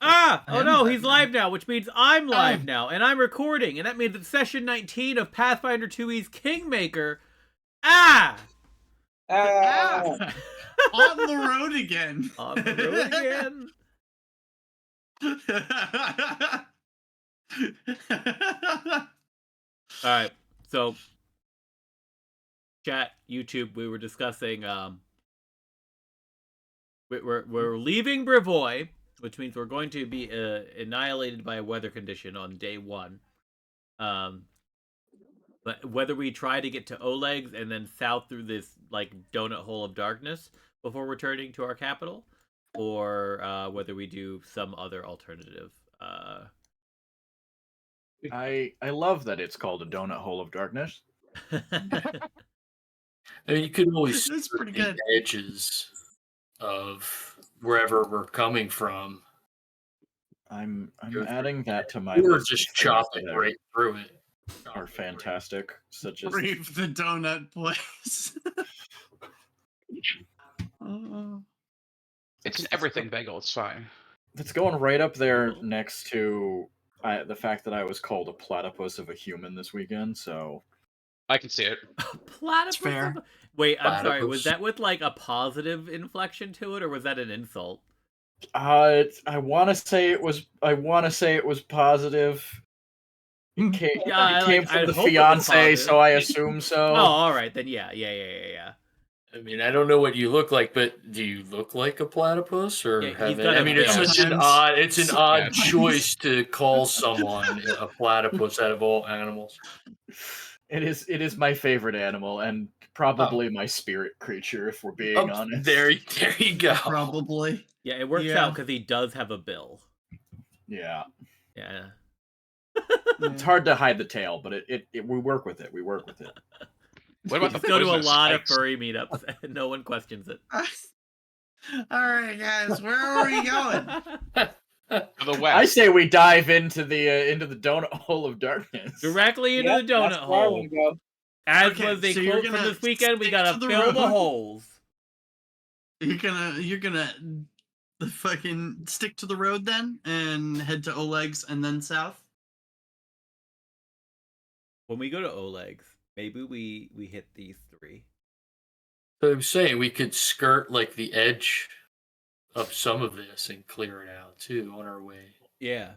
Ah! Oh no, he's live now, which means I'm live now, and I'm recording, and that means it's session 19 of Pathfinder 2E's Kingmaker. Ah! On the road again. On the road again. Alright, so chat, YouTube, we were discussing we're leaving Brevoy, which means we're going to be annihilated by a weather condition on day 1. But whether we try to get to Oleg's and then south through this like donut hole of darkness before returning to our capital, or whether we do some other alternative. I love that it's called a donut hole of darkness. I mean, you could always That's see pretty the good. edges of wherever we're coming from. I'm adding that to my Or list. just chop it right through it. Are fantastic, such as Brave the donut place. It's an everything bagel. It's fine. it's going right up there next to the fact that I was called a platypus of a human this weekend. So I can see it. Platypus. Fair. Wait, I'm sorry. Was Platypus. that with like a positive inflection to it, or was that an insult? I want to say it was. I want to say it was positive. It came, Yeah, it came I'd from the hope it was fiance, positive. so I assume so. Oh, all right then. Yeah. I mean, I don't know what you look like, but do you look like a platypus, or Yeah, have he's it? got I a mean, it's bill. such an odd. It's an odd Sometimes. choice to call someone a platypus out of all animals. It is my favorite animal and probably my spirit creature, if we're being honest. There you go. Probably. Yeah, it works Yeah. out because he does have a bill. Yeah, Yeah. it's hard to hide the tail, but we work with it. We work with it. What about the Go to a poisonous lot of spikes? furry meetups, and no one questions it. All right, guys, where are we going? To the I west. say we dive into the donut hole of darkness. Directly into the donut hole. As Okay, was a so you're quote from gonna this weekend, we stick gotta to the fill the road? holes. You're gonna fucking stick to the road then and head to Oleg's and then south. When we go to Oleg's, maybe we hit these 3. So I'm saying we could skirt like the edge of some of this and clear it out too on our way. Yeah.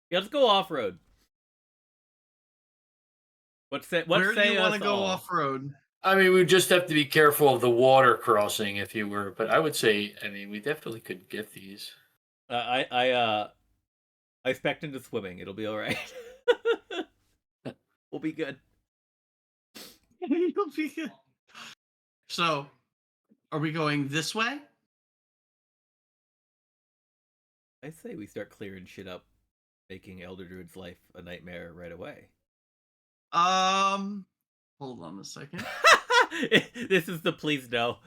Yeah, let's go off road. Where Where do you want to go off road? I mean, we just have to be careful of the water crossing, if you were. But I would say, I mean, we definitely could get these. I spec'd into swimming. It'll be all right. We'll be good. You'll be good. So, are we going this way? I say we start clearing shit up, making Elder Druid's life a nightmare right away. Hold on a second. This is the please no.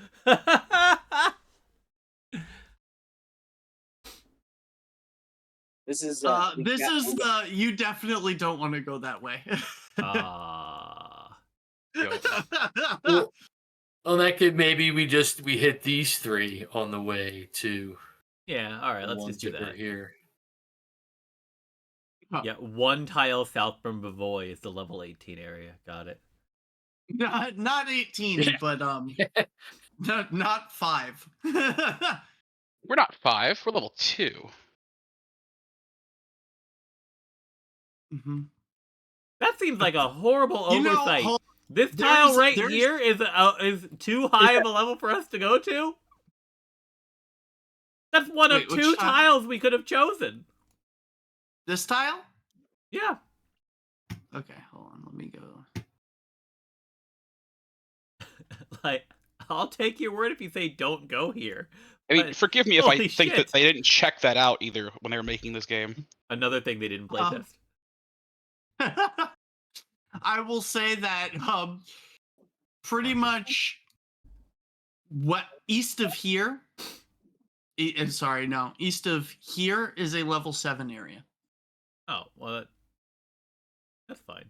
This is The you definitely don't want to go that way. Well, that could maybe we hit these 3 on the way to. Yeah, all right, the let's ones just do that were that. here. Yeah, 1 tile south from Bavoy is the level 18 area. Got it. Not 18, but not 5. We're not 5. We're level 2. Mm-hmm. That seems like a horrible You know, oversight. hold- This there's- tile right there's- here is too high of a level for us to go to? That's one Wait, of which 2 tile? tiles we could have chosen. This tile? Yeah. Okay, hold on. Let me go. Like, I'll take your word if you say don't go here. I mean, But forgive me if I holy think shit. that they didn't check that out either when they were making this game. Another thing they didn't playtest. I will say that pretty much east of here. East of here is a level 7 area. Oh, well, that's fine.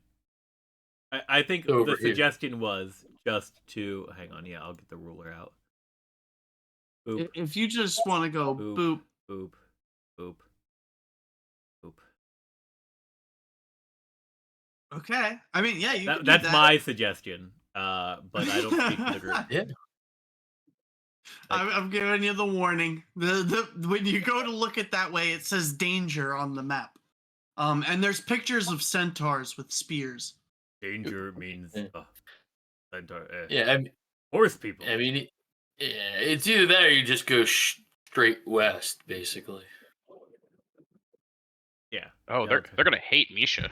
I think Over the here. suggestion was just to hang on. Yeah, I'll get the ruler out. Boop. If you just want to go Boop. boop, Boop. Boop. Boop. Okay. I mean, yeah, you could do That's that. my suggestion. But I don't speak for the group. Yeah. I'm giving you the warning. When you go to look at that way, it says danger on the map. And there's pictures of centaurs with spears. Danger means centaur, Yeah, horse people. I mean, yeah, it's either that or you just go straight west, basically. Yeah. Oh, Yeah, they're gonna hate Misha.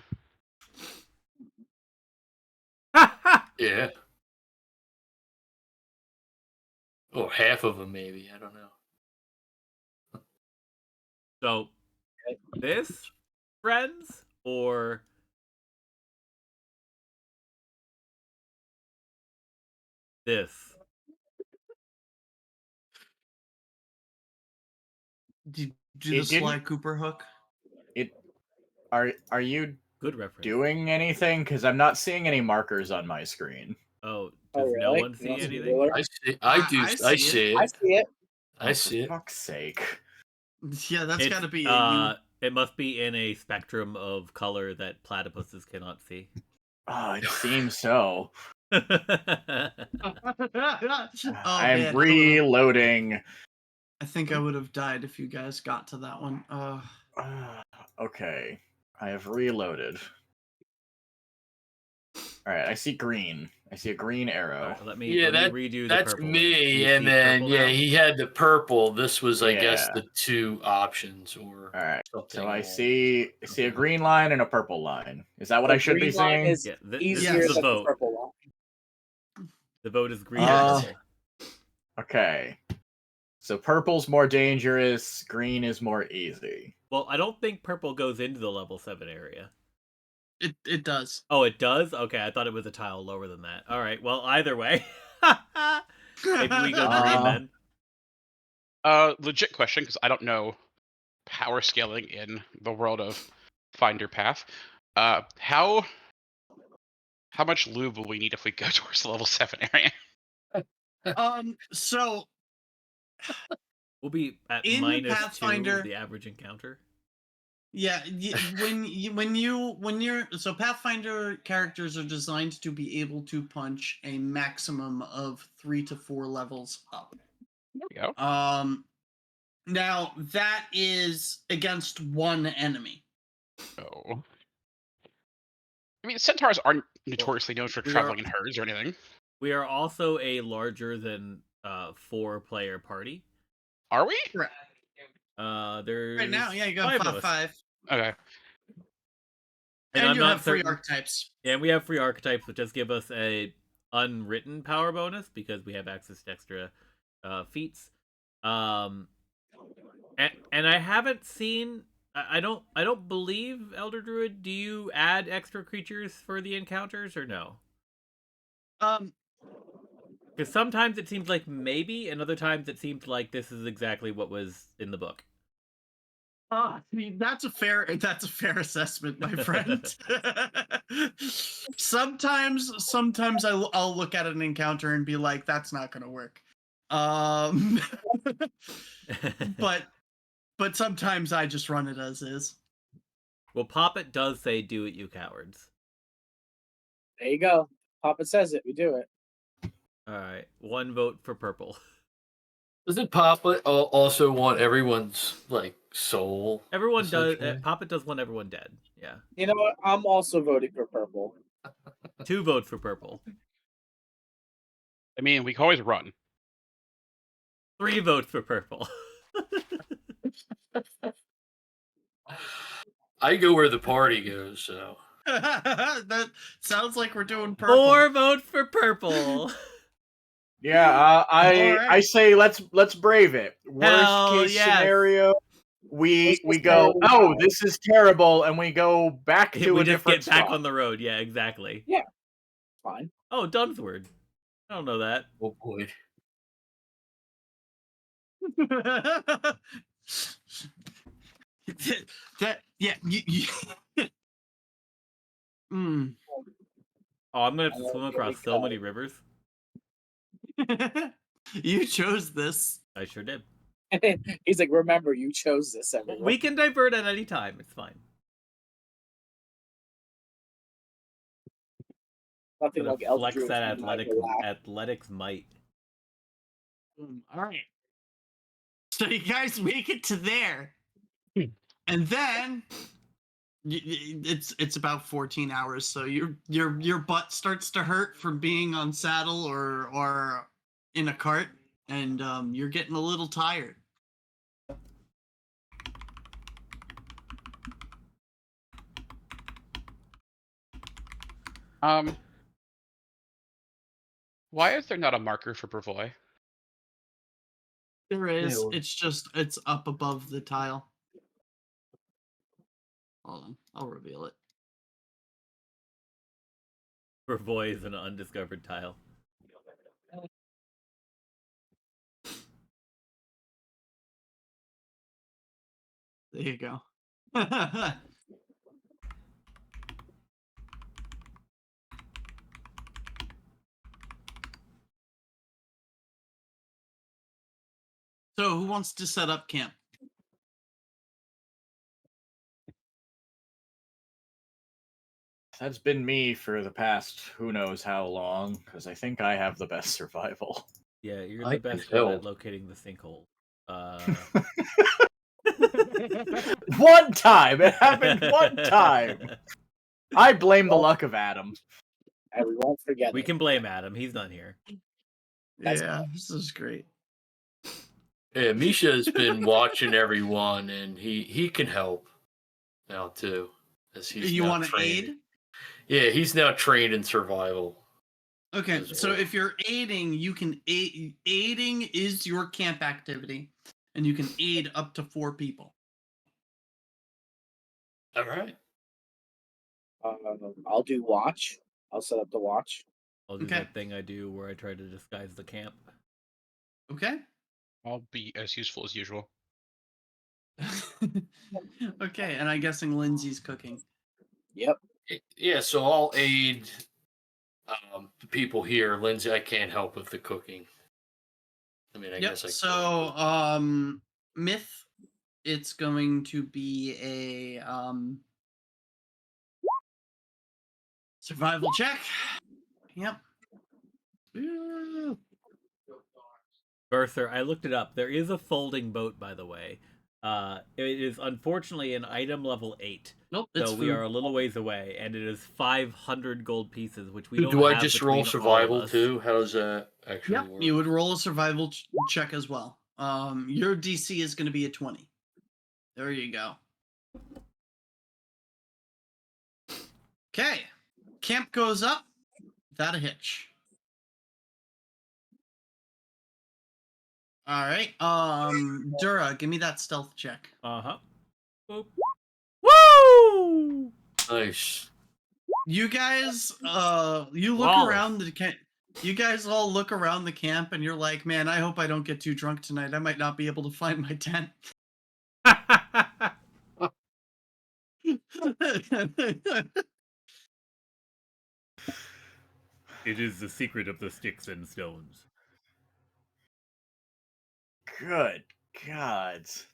Yeah. Or half of them, maybe. I don't know. So, this, friends, or this? Do the It Sly didn't- Cooper hook? Are you Good reference. doing anything? Because I'm not seeing any markers on my screen. Oh, Oh, does no really? one You see don't see the anything? ruler? I see. I do. I see I it. see it. I see For it. fuck's sake. Yeah, that's It's, got to be a It must be in a spectrum of color that platypuses cannot see. Oh, it seems so. oh, I'm man, reloading. I think I would have died if you guys got to that one. Okay. I have reloaded. Alright, I see green. I see a green arrow. Alright, let me Yeah, redo the that's purple one. Do me. you And see then purple now? he had the purple. This was, I guess, Yeah. the two options or Alright. something. So I along- see a green line and a purple line. Is that what The I should be green line seeing? is Yeah, this easier is the than the vote. purple line. The vote is green Uh, and purple. Okay. So purple's more dangerous, green is more easy. Well, I don't think purple goes into the level 7 area. It does. Oh, it does? Okay, I thought it was a tile lower than that. Alright, well, either way. Maybe we go green then. Legit question, because I don't know power scaling in the world of Find Your Path. How much lube will we need if we go towards the level 7 area? So We'll be at In minus Pathfinder- 2 the average encounter. yeah, when you're so Pathfinder characters are designed to be able to punch a maximum of 3 to 4 levels up. There we go. Now that is against one enemy. Oh. I mean, centaurs aren't notoriously known for we traveling are- in herds or anything. We are also a larger than 4-player party. Are we? Correct. There's Right now, yeah, you got 5 of 5. us. 5. Okay. And I'm you not have free certain- archetypes. And we have free archetypes, which just give us a unwritten power bonus because we have access to extra feats. And I haven't seen. I don't believe Elder Druid. Do you add extra creatures for the encounters or no? Because sometimes it seems like maybe, and other times it seems like this is exactly what was in the book. That's a fair assessment, my friend. sometimes I'll look at an encounter and be like, that's not gonna work. But sometimes I just run it as is. Well, Poppet does say, "Do it, you cowards." There you go. Papa says it. We do it. All right, 1 vote for purple. Doesn't Papa also want everyone's like soul? Everyone does. essentially? Poppet does want everyone dead. Yeah. You know what? I'm also voting for purple. 2 votes for purple. I mean, we can always run. 3 votes for purple. I go where the party goes, so. That sounds like we're doing purple. 4 votes for purple. Yeah, I Alright. say let's brave it. Worst Hell case yes. scenario, we Worst case go, scenario, oh, this is terrible, and we go back to We a just different get back spot. on the road. Yeah, exactly. Fine. Oh, Dunsword. I don't know that. Oh boy. Yeah. Mm. Oh, I'm gonna have to Oh, swim here we across so go. many rivers. You chose this. I sure did. He's like, remember, you chose this, everyone. We can divert at any time. It's fine. Nothing Gonna like elf flex druids that being like, relax. athletics might. All right. So you guys make it to there, Hmm. and then it's about 14 hours. So your butt starts to hurt from being on saddle or in a cart, and you're getting a little tired. Why is there not a marker for Brevoy? There is. Ew. It's up above the tile. Hold on, I'll reveal it. Brevoy is an undiscovered tile. There you go. So who wants to set up camp? That's been me for the past who knows how long, because I think I have the best survival. Yeah, you're I the can best one at help. locating the sinkhole. One time! It happened one time! I blame the luck of Adam. And we won't forget We it. can blame Adam. He's not here. Yeah, this is great. Yeah, Misha's been watching everyone, and he can help now too, as he's You now want to trained. aid? Yeah, he's now trained in survival. Okay, as so well. if you're aiding, you can aid. Aiding is your camp activity, and you can aid up to 4 people. All right. I'll do watch. I'll set up the watch. I'll do Okay. that thing I do where I try to disguise the camp. Okay. I'll be as useful as usual. Okay, and I'm guessing Lindsay's cooking. Yep. Yeah, so I'll aid the people here. Lindsay, I can't help with the cooking. I mean, I Yep. guess I So, myth, it's going to be a survival check. Yep. Berther, I looked it up. There is a folding boat, by the way. It is unfortunately an item level 8. Nope, it's So we food. are a little ways away, and it is 500 gold pieces, which we Do, don't do I have just between roll all of survival us. too? How does that actually Yep, work? you would roll a survival check as well. Your DC is going to be a 20. There you go. Okay, camp goes up without a hitch. All right, Dura, give me that stealth check. Uh-huh. Boop. Woo! Nice. You guys, you look Flawless. around the camp. You guys all look around the camp, and you're like, "Man, I hope I don't get too drunk tonight. I might not be able to find my tent." It is the secret of the sticks and stones. Good gods.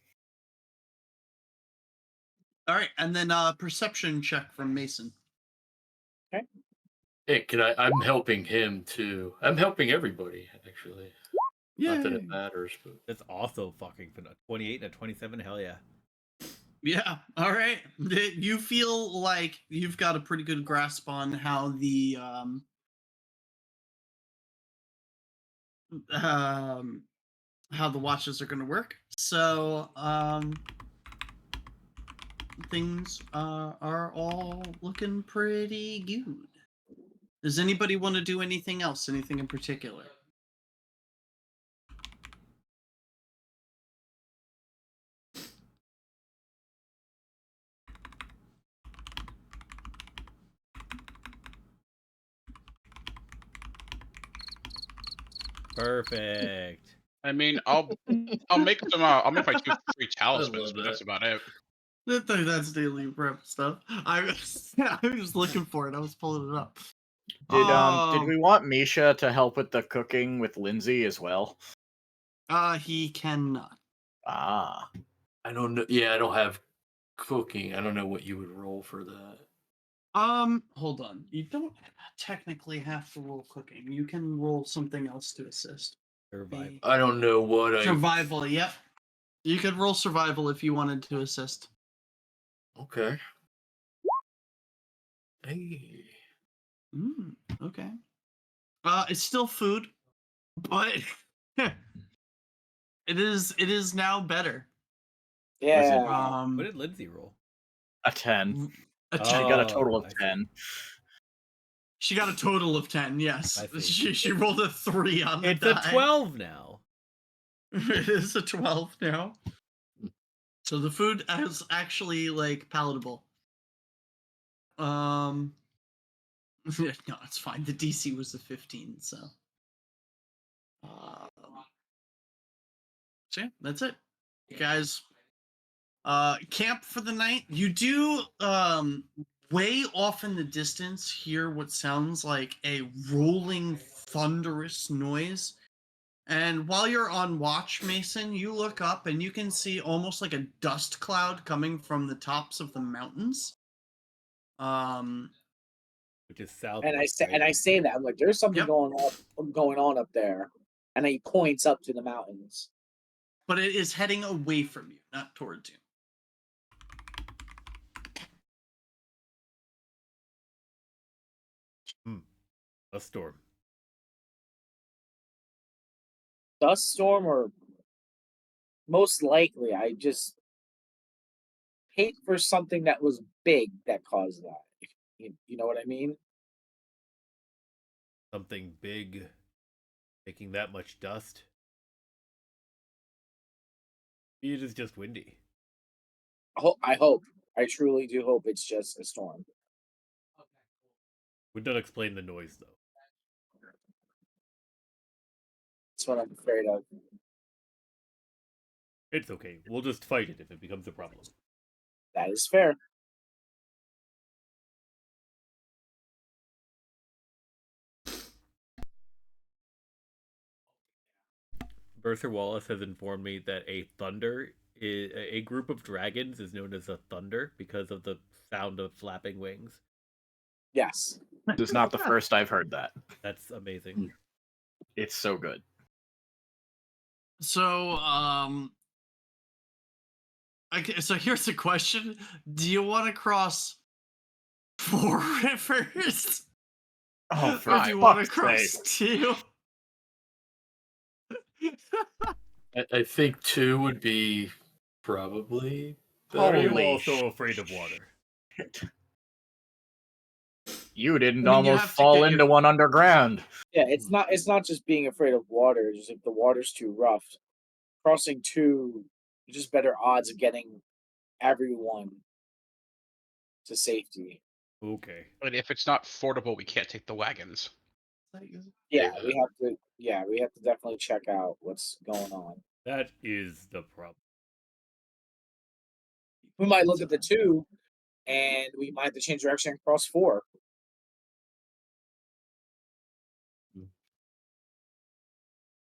All right, and then perception check from Mason. Hey, I'm helping him too. I'm helping everybody, actually. Not that Yeah, it matters, but That's also fucking fun. 28 and a 27, hell yeah. yeah. All right, you feel like you've got a pretty good grasp on how the how the watches are going to work. So things are all looking pretty good. Does anybody want to do anything else? Anything in particular? Perfect. I mean, I'll make some. I'll make my 2 free talismans, love but that. that's about it. That's daily prep stuff. I was looking for it. I was pulling it up. Did we want Misha to help with the cooking with Lindsay as well? He cannot. Ah. I don't know. Yeah, I don't have cooking. I don't know what you would roll for that. Hold on. You don't technically have to roll cooking. You can roll something else to assist. Survival. I don't know what I. Survival, yep. You could roll survival if you wanted to assist. Okay. Hey. Okay. It's still food, but it is now better. Yeah. What did Lindsay roll? A 10. A She 10. got a total of I see. 10. She got a total of 10, yes. I see. She rolled a 3 on the It's die. a 12 now. It is a 12 now. So the food is actually like palatable. No, it's fine. The DC was a 15, so. So yeah, that's it. You guys camp for the night. You do way off in the distance hear what sounds like a rolling thunderous noise. And while you're on watch, Mason, you look up and you can see almost like a dust cloud coming from the tops of the mountains. Which is south. And I say that I'm like, there's something Yep. going on up there, and he points up to the mountains. But it is heading away from you, not towards you. A storm. Dust storm, or most likely, I just hate for something that was big that caused that. You know what I mean? Something big making that much dust. It is just windy. I hope. I truly do hope it's just a storm. Would not explain the noise though. That's what I'm afraid of. It's okay. We'll just fight it if it becomes a problem. That is fair. Bertha Wallace has informed me that a group of dragons is known as a thunder because of the sound of flapping wings. Yes. This is not the first I've heard that. That's amazing. It's so good. So, okay, so here's the question. Do you want to cross 4 rivers? Oh, for or do you want to fuck's cross sake. 2? I think 2 would be probably Are better. you Holy also afraid of water? You didn't I mean, you almost have to fall get into your- one underground. Yeah, it's not just being afraid of water, it's just if the water's too rough. Crossing 2, just better odds of getting everyone to safety. Okay. But if it's not fordable, we can't take the wagons. Yeah, we have to definitely check out what's going on. That is the problem. We might look at the 2 and we might have to change direction and cross 4.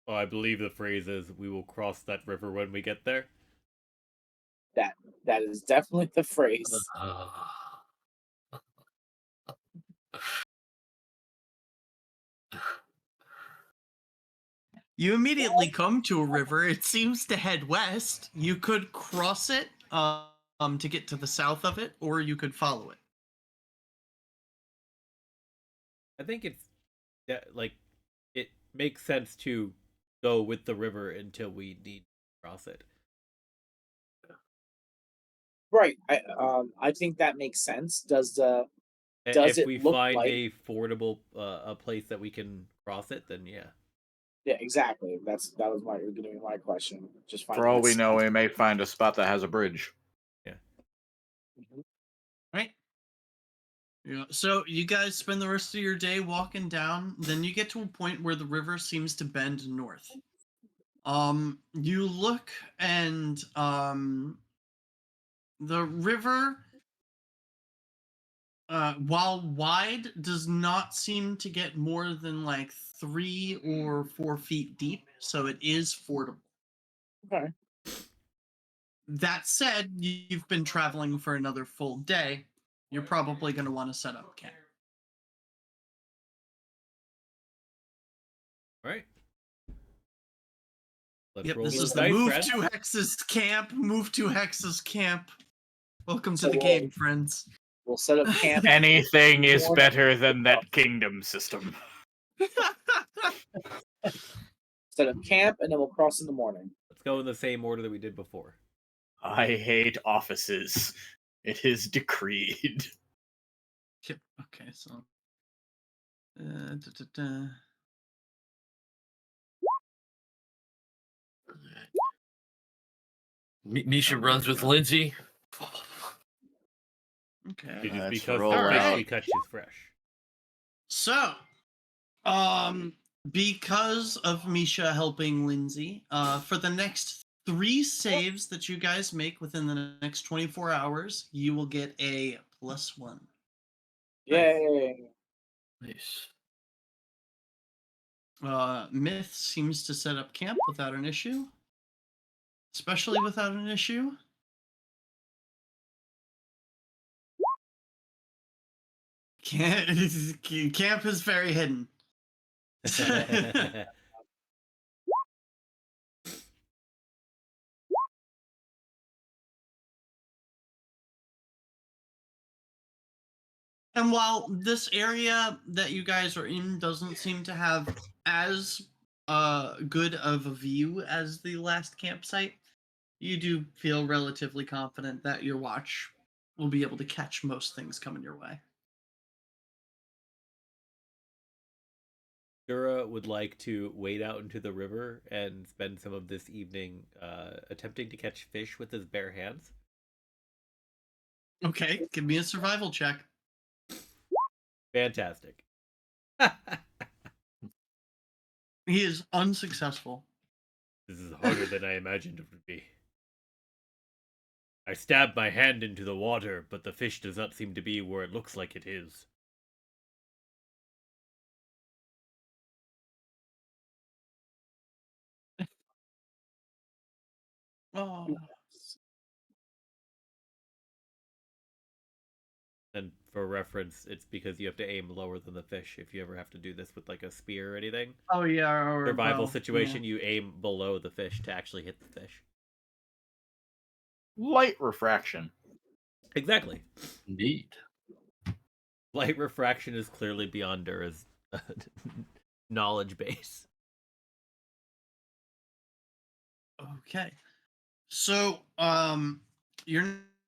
Oh, I believe the phrase is we will cross that river when we get there. That is definitely the phrase. You immediately come to a river. It seems to head west. You could cross it to get to the south of it, or you could follow it. I think it's like it makes sense to go with the river until we need to cross it. Right. I think that makes sense. Does If it we look find like a fordable a place that we can cross it, then yeah. Yeah, exactly. That was gonna be my question. Just For all we know, we may find a spot that has a bridge. Yeah. Right. Yeah. So you guys spend the rest of your day walking down. Then you get to a point where the river seems to bend north. You look and the river, while wide, does not seem to get more than like 3 or 4 feet deep. So it is fordable. Okay. That said, you've been traveling for another full day. You're probably going to want to set up camp. All right. Let's Yep, roll this those is the dice, move friends. to Hexes camp. Move to Hexes camp. Welcome to So the we'll- game, friends. We'll set up camp. Anything is Morning. better than that kingdom system. Set up camp, and then we'll cross in the morning. Let's go in the same order that we did before. I hate offices. It is decreed. Yep. Okay, so. Da, da, da. Misha runs with Lindsay. Okay. It is Let's because roll the fish out. we catch is fresh. So, because of Misha helping Lindsay, for the next 3 saves that you guys make within the next 24 hours, you will get a +1. Yay! Nice. Myth seems to set up camp without an issue. Especially without an issue. Camp is very hidden. And while this area that you guys are in doesn't seem to have as good of a view as the last campsite, you do feel relatively confident that your watch will be able to catch most things coming your way. Dura would like to wade out into the river and spend some of this evening attempting to catch fish with his bare hands. Okay, give me a survival check. Fantastic. He is unsuccessful. This is harder than I imagined it would be. I stab my hand into the water, but the fish does not seem to be where it looks like it is. Oh, And for reference, it's because you have to aim lower than the fish if you ever have to do this with like a spear or anything. oh yeah. Or Survival bow, situation, you aim below the fish to actually hit the fish. Light refraction. Exactly. Indeed. Light refraction is clearly beyond Dura's knowledge base. Okay. So, your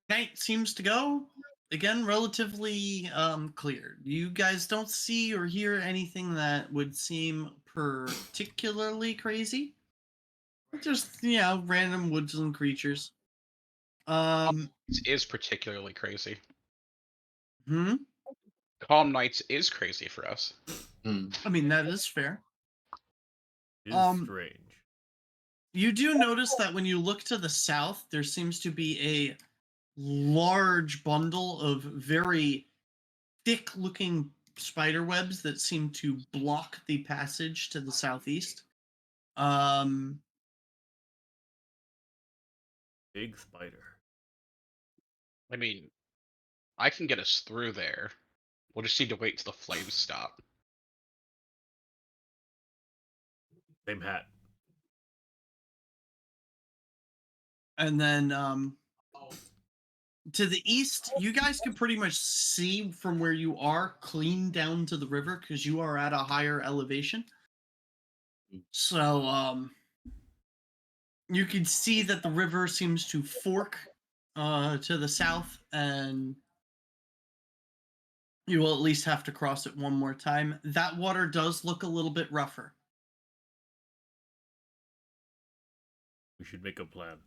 night seems to go again relatively clear. You guys don't see or hear anything that would seem particularly crazy. Just random woodland creatures. It is particularly crazy. Hmm. Calm Nights is crazy for us. I mean that is fair. It is strange. You do notice that when you look to the south, there seems to be a large bundle of very thick-looking spider webs that seem to block the passage to the southeast. Big spider. I mean, I can get us through there. We'll just need to wait till the flames stop. Same hat. And then to the east, you guys can pretty much see from where you are clean down to the river because you are at a higher elevation. So you can see that the river seems to fork to the south, and you will at least have to cross it one more time. That water does look a little bit rougher. We should make a plan.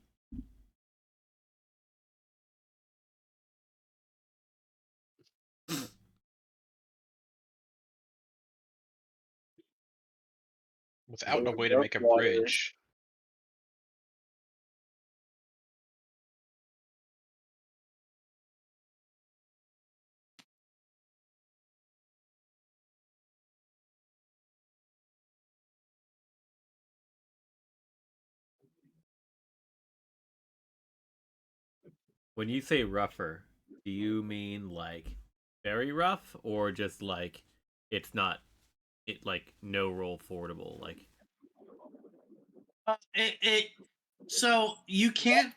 Without a way to Dark make a waters. bridge, When you say rougher, do you mean like very rough, or just like it's not like no roll forwardable? Like So you can't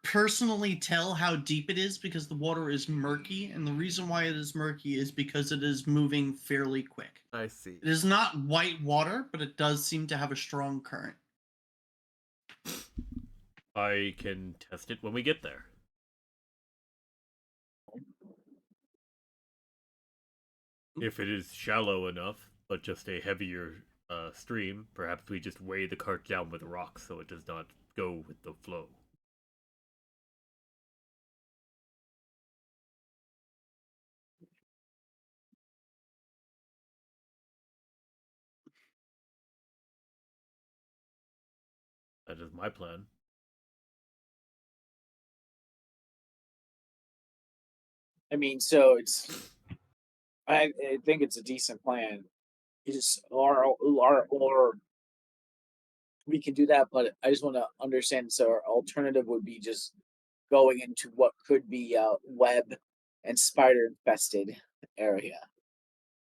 personally tell how deep it is because the water is murky, and the reason why it is murky is because it is moving fairly quick. I see. It is not white water, but it does seem to have a strong current. I can test it when we get there. If it is shallow enough, but just a heavier stream, perhaps we just weigh the cart down with rocks so it does not go with the flow. That is my plan. I mean, so it's. I think it's a decent plan. You just or we can do that, but I just want to understand. So our alternative would be just going into what could be a web and spider infested area.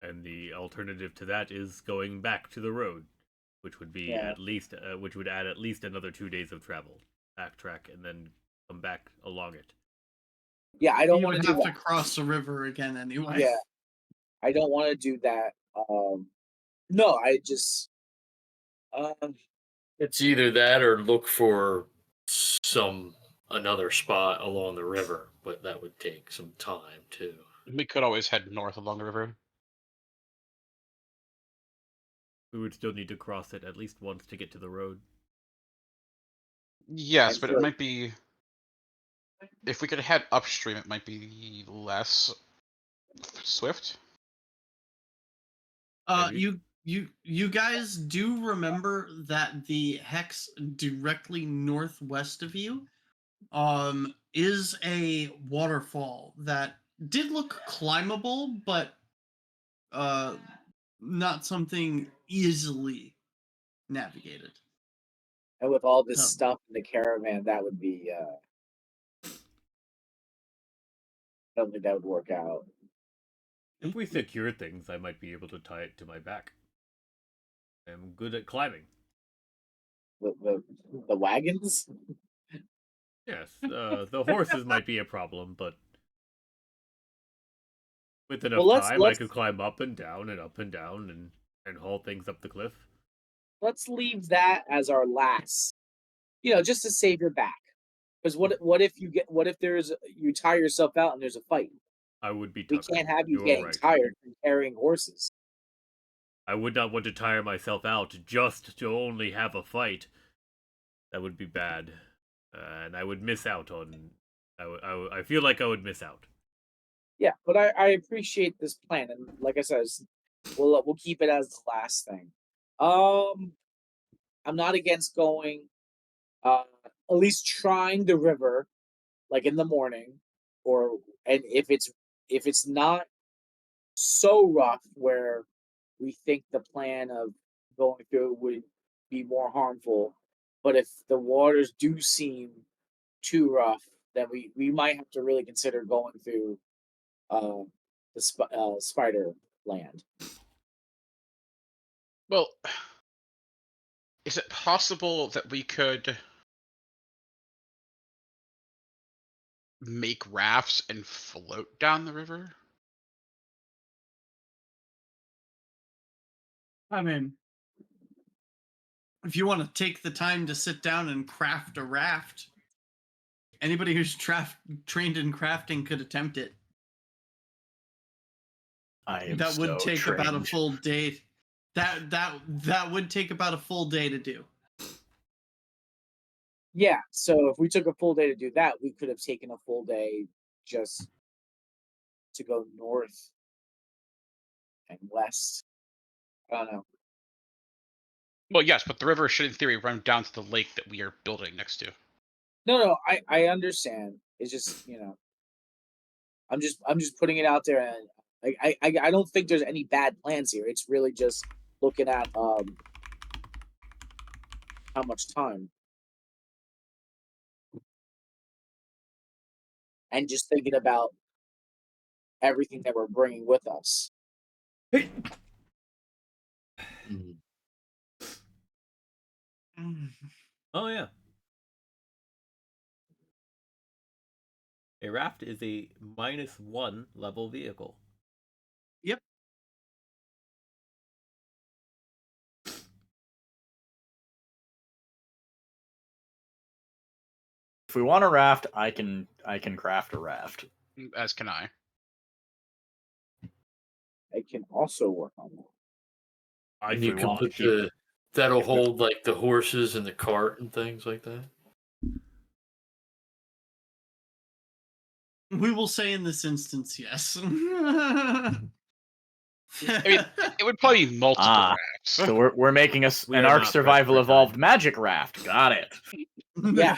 And the alternative to that is going back to the road, which would be Yeah. at least, which would add at least another 2 days of travel. Backtrack and then come back along it. Yeah, I don't You want would to do have to that. cross the river again anyway. Yeah, I don't want to do that. No, I just It's either that or look for another spot along the river, but that would take some time too. We could always head north along the river. We would still need to cross it at least once to get to the road. Yes, And but so- it might be. If we could head upstream, it might be less swift. Maybe. You guys do remember that the hex directly northwest of you is a waterfall that did look climbable, but not something easily navigated. and with all this So, stuff in the caravan, that would be. I don't think that would work out. If we secure things, I might be able to tie it to my back. I'm good at climbing. The wagons. Yes, the horses might be a problem, but with enough Well, time, I could climb up and down and up and down and haul things up the cliff. let's leave that as our last. Just to save your back. Because what if there's you tire yourself out and there's a fight? I would be We tuckered. can't have you You're getting right. tired from carrying horses. I would not want to tire myself out just to only have a fight. That would be bad, and I would miss out on. I feel like I would miss out. Yeah, but I appreciate this plan, and like I said, we'll keep it as the last thing. I'm not against going, at least trying the river, like in the morning, and if it's not so rough where we think the plan of going through it would be more harmful, but if the waters do seem too rough, then we might have to really consider going through uh, the spider land. Well, is it possible that we could make rafts and float down the river? I mean, if you want to take the time to sit down and craft a raft, anybody who's trained in crafting could attempt it. I am That would so take about a trained. full day. That would take about a full day to do. Yeah, so if we took a full day to do that, we could have taken a full day just to go north and west. I don't know. Well, yes, but the river should, in theory, run down to the lake that we are building next to. No, I understand. It's just I'm just putting it out there, and I don't think there's any bad plans here. It's really just looking at how much time. and just thinking about everything that we're bringing with us. Oh yeah. A raft is a -1 level vehicle. Yep. If we want a raft, I can craft a raft. As can I. I can also work on that. And If you we can want put to keep that'll if we- hold like the horses and the cart and things like that. We will say in this instance, yes. I mean, it would probably be multiple Ah, rafts. So we're making us We an are Ark not Survival pressed for Evolved time. magic raft. Got it. Yeah.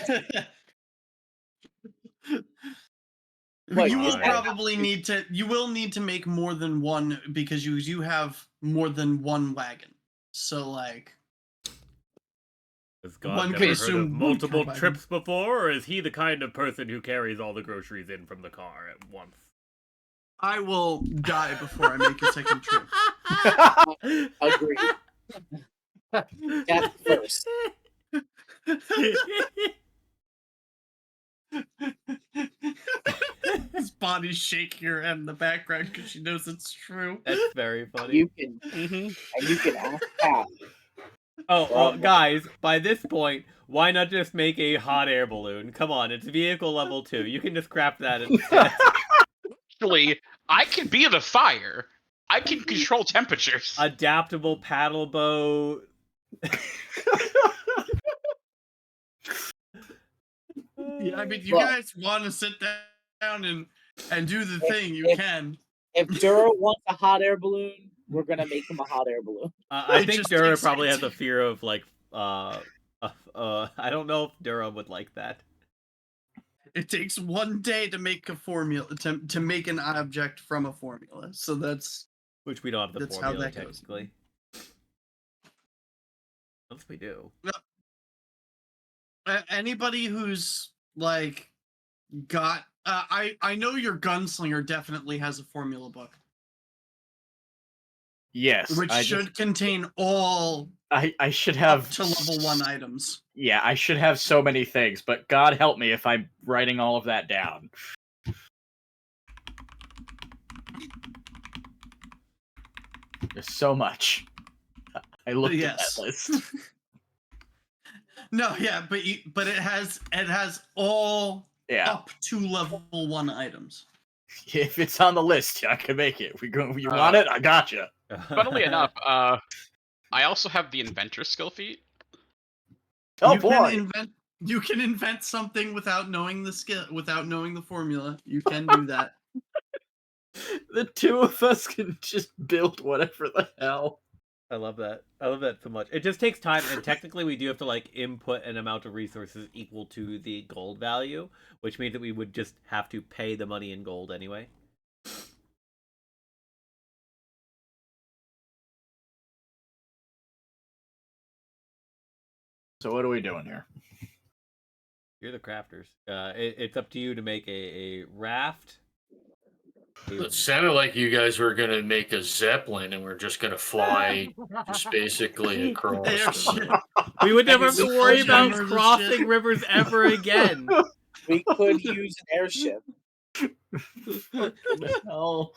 But You will Fine. probably need to. You will need to make more than one because you have more than one wagon. So like, Has God One never could heard assume of one multiple combined. trips before, or is he the kind of person who carries all the groceries in from the car at once? I will die before I make a second trip. Agreed. Death first. His body's shaking her head in the background because she knows it's true. That's very funny. You can Mm-hmm. and you can ask Pat. Oh, guys, by this point, why not just make a hot air balloon? Come on, it's vehicle level 2. You can just craft that instead. Actually, I can be the fire. I can control temperatures. Adaptable paddle boat. Yeah, I mean, you Look. guys want to sit down and do the thing, you if- can. If Dura wants a hot air balloon, we're gonna make him a hot air balloon. I It think just Dura takes probably it. has a fear of, like, I don't know if Dura would like that. It takes 1 day to make a formula to make an object from a formula. So that's Which we don't have the That's how formula, that goes. technically. Once we do. Anybody who's like got. I know your gunslinger definitely has a formula book, Yes, which should contain all I should up have to level 1 items. Yeah, I should have so many things, but God help me if I'm writing all of that down. There's so much. I looked at Yes. that list. No, yeah, but it has all Yeah, up to level 1 items. if it's on the list, I can make it. You want it? I gotcha. Funnily enough, I also have the inventor skill feat. Oh you boy! You can invent something without knowing the skill, without knowing the formula. You can do that. The two of us can just build whatever the hell. I love that. I love that so much. It just takes time, and technically we do have to, like, input an amount of resources equal to the gold value, which means that we would just have to pay the money in gold anyway. So what are we doing here? You're the crafters. It's up to you to make a raft. It sounded like you guys were gonna make a zeppelin and we're just gonna fly just basically across. Airship. We would never have to worry about Sledgehammer the crossing shit. rivers ever again. We could use an airship. Oh,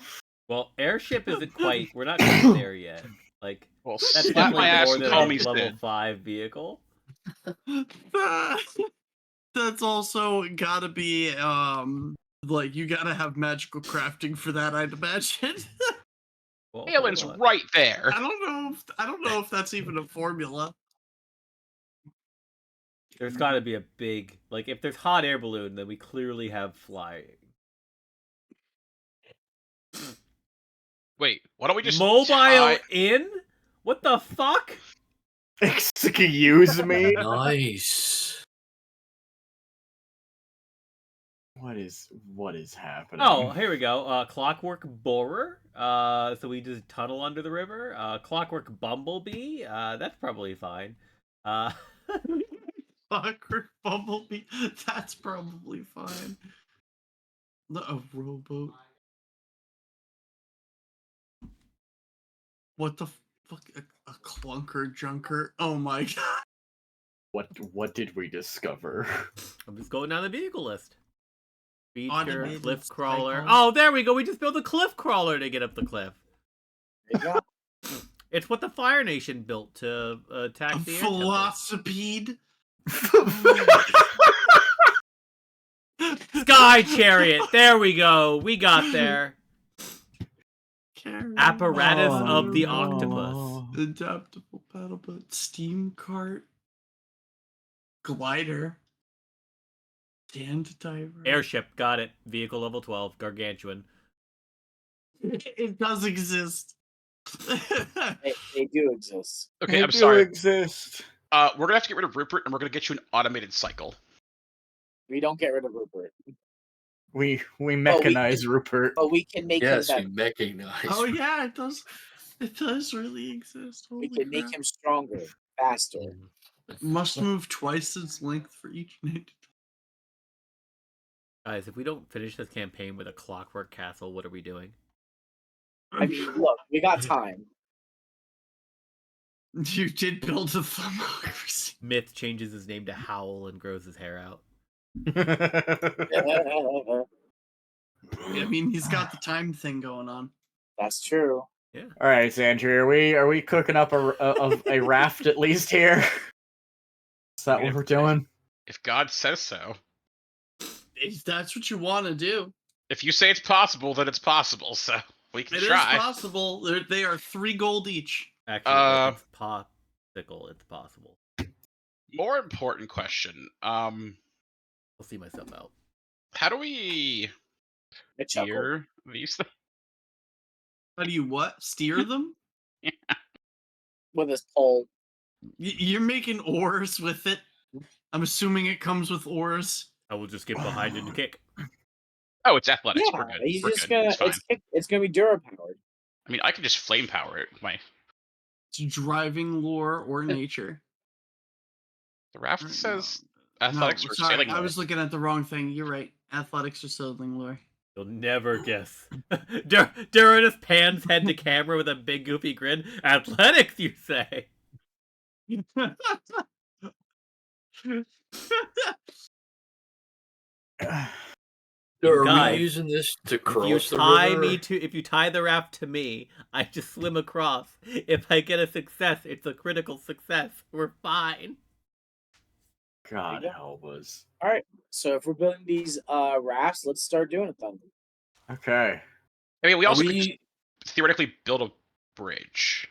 Well, airship isn't quite. We're not quite there yet. Like, Well, that's slap my definitely ass more and than call a me level Sid. 5 vehicle. That's also gotta be like you gotta have magical crafting for that, I'd imagine. Well, Aelin's hold on. right there. I don't know if that's even a formula. There's got to be a big, like, if there's hot air balloon, then we clearly have flying. Wait, why don't we just Mobile tie... in? What the fuck? excuse me. Nice. What is happening? Oh, here we go. Clockwork borer. So we just tunnel under the river. Clockwork bumblebee. That's probably fine. Clockwork bumblebee. That's probably fine. A rowboat. What the fuck? A clunker junker? Oh my god. What did we discover? I'm just going down the vehicle list. Speedster, Automated cliff crawler. cycle. Oh, there we go. We just built a cliff crawler to get up the cliff. There you go. It's what the Fire Nation built to attack A the air temple. velocipede. Sky chariot. There we go. We got there. Apparatus of the octopus. Adaptable paddle boat. Steam cart. Glider. Sand diver. Airship. Got it. Vehicle level 12. Gargantuan. It does exist. They do exist. Okay, They I'm do sorry. exist. We're gonna have to get rid of Rupert, and we're gonna get you an automated cycle. We don't get rid of Rupert, We mechanize Rupert. but we can make Yes, him we better. mechanize. Oh yeah, it does. It does really exist. We Holy can make crap. him stronger, faster. Must move twice its length for each night. Guys, if we don't finish this campaign with a clockwork castle, what are we doing? I mean, look, we got time. You did build a thermocracy. Myth changes his name to Howl and grows his hair out. I mean, he's got the time thing going on. That's true. Yeah. All right, Sandry, are we cooking up a raft at least here? Is that what we're doing? If God says so. If that's what you want to do, If you say it's possible, then it's possible. So we can it is try. possible. They are 3 gold each. Actually, if it's popsicle, it's possible. More important question. I'll see myself out. How do we I chuckled. steer these things? How do you what? Steer them? With his pole. You're making oars with it. I'm assuming it comes with oars. I will just get behind and kick. Oh, it's athletics. Yeah, We're good. he's We're just good. gonna. It's fine. It's gonna be Dura powered. I mean, I could just flame power it. It's driving lore or nature. The raft No. says No, athletics or sorry, sailing. I lore. was looking at the wrong thing. You're right. Athletics or sailing lore. You'll never guess. Duranus pans head to camera with a big goofy grin. Athletics, you say? So are Guys, we using this to If you cross the tie river? me to, if you tie the raft to me, I just swim across. If I get a success, it's a critical success. We're fine. God Yeah. help us. All right. So if we're building these rafts, let's start doing it then. Okay. I mean, we Are also could we- just theoretically build a bridge.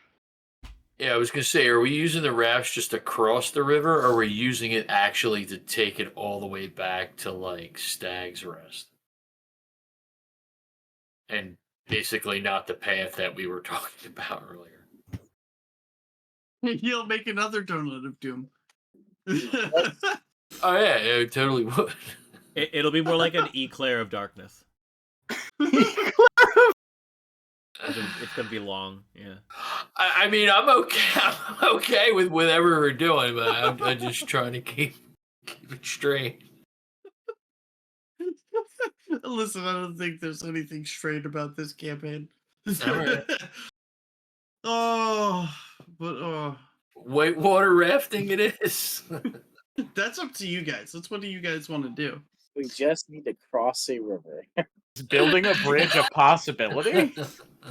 Yeah, I was gonna say, are we using the rafts just to cross the river, or are we using it actually to take it all the way back to like Stag's Rest? And basically not the path that we were talking about earlier. You'll make another donut of doom. Oh yeah, it totally would. It'll be more like an eclair of darkness. It's gonna be long. Yeah. I mean, I'm okay. I'm okay with whatever we're doing, but I'm just trying to keep it straight. Listen, I don't think there's anything straight about this campaign. Alright. But Whitewater rafting it is. that's up to you guys. That's what do you guys want to do? We just need to cross a river, Is building a bridge a possibility?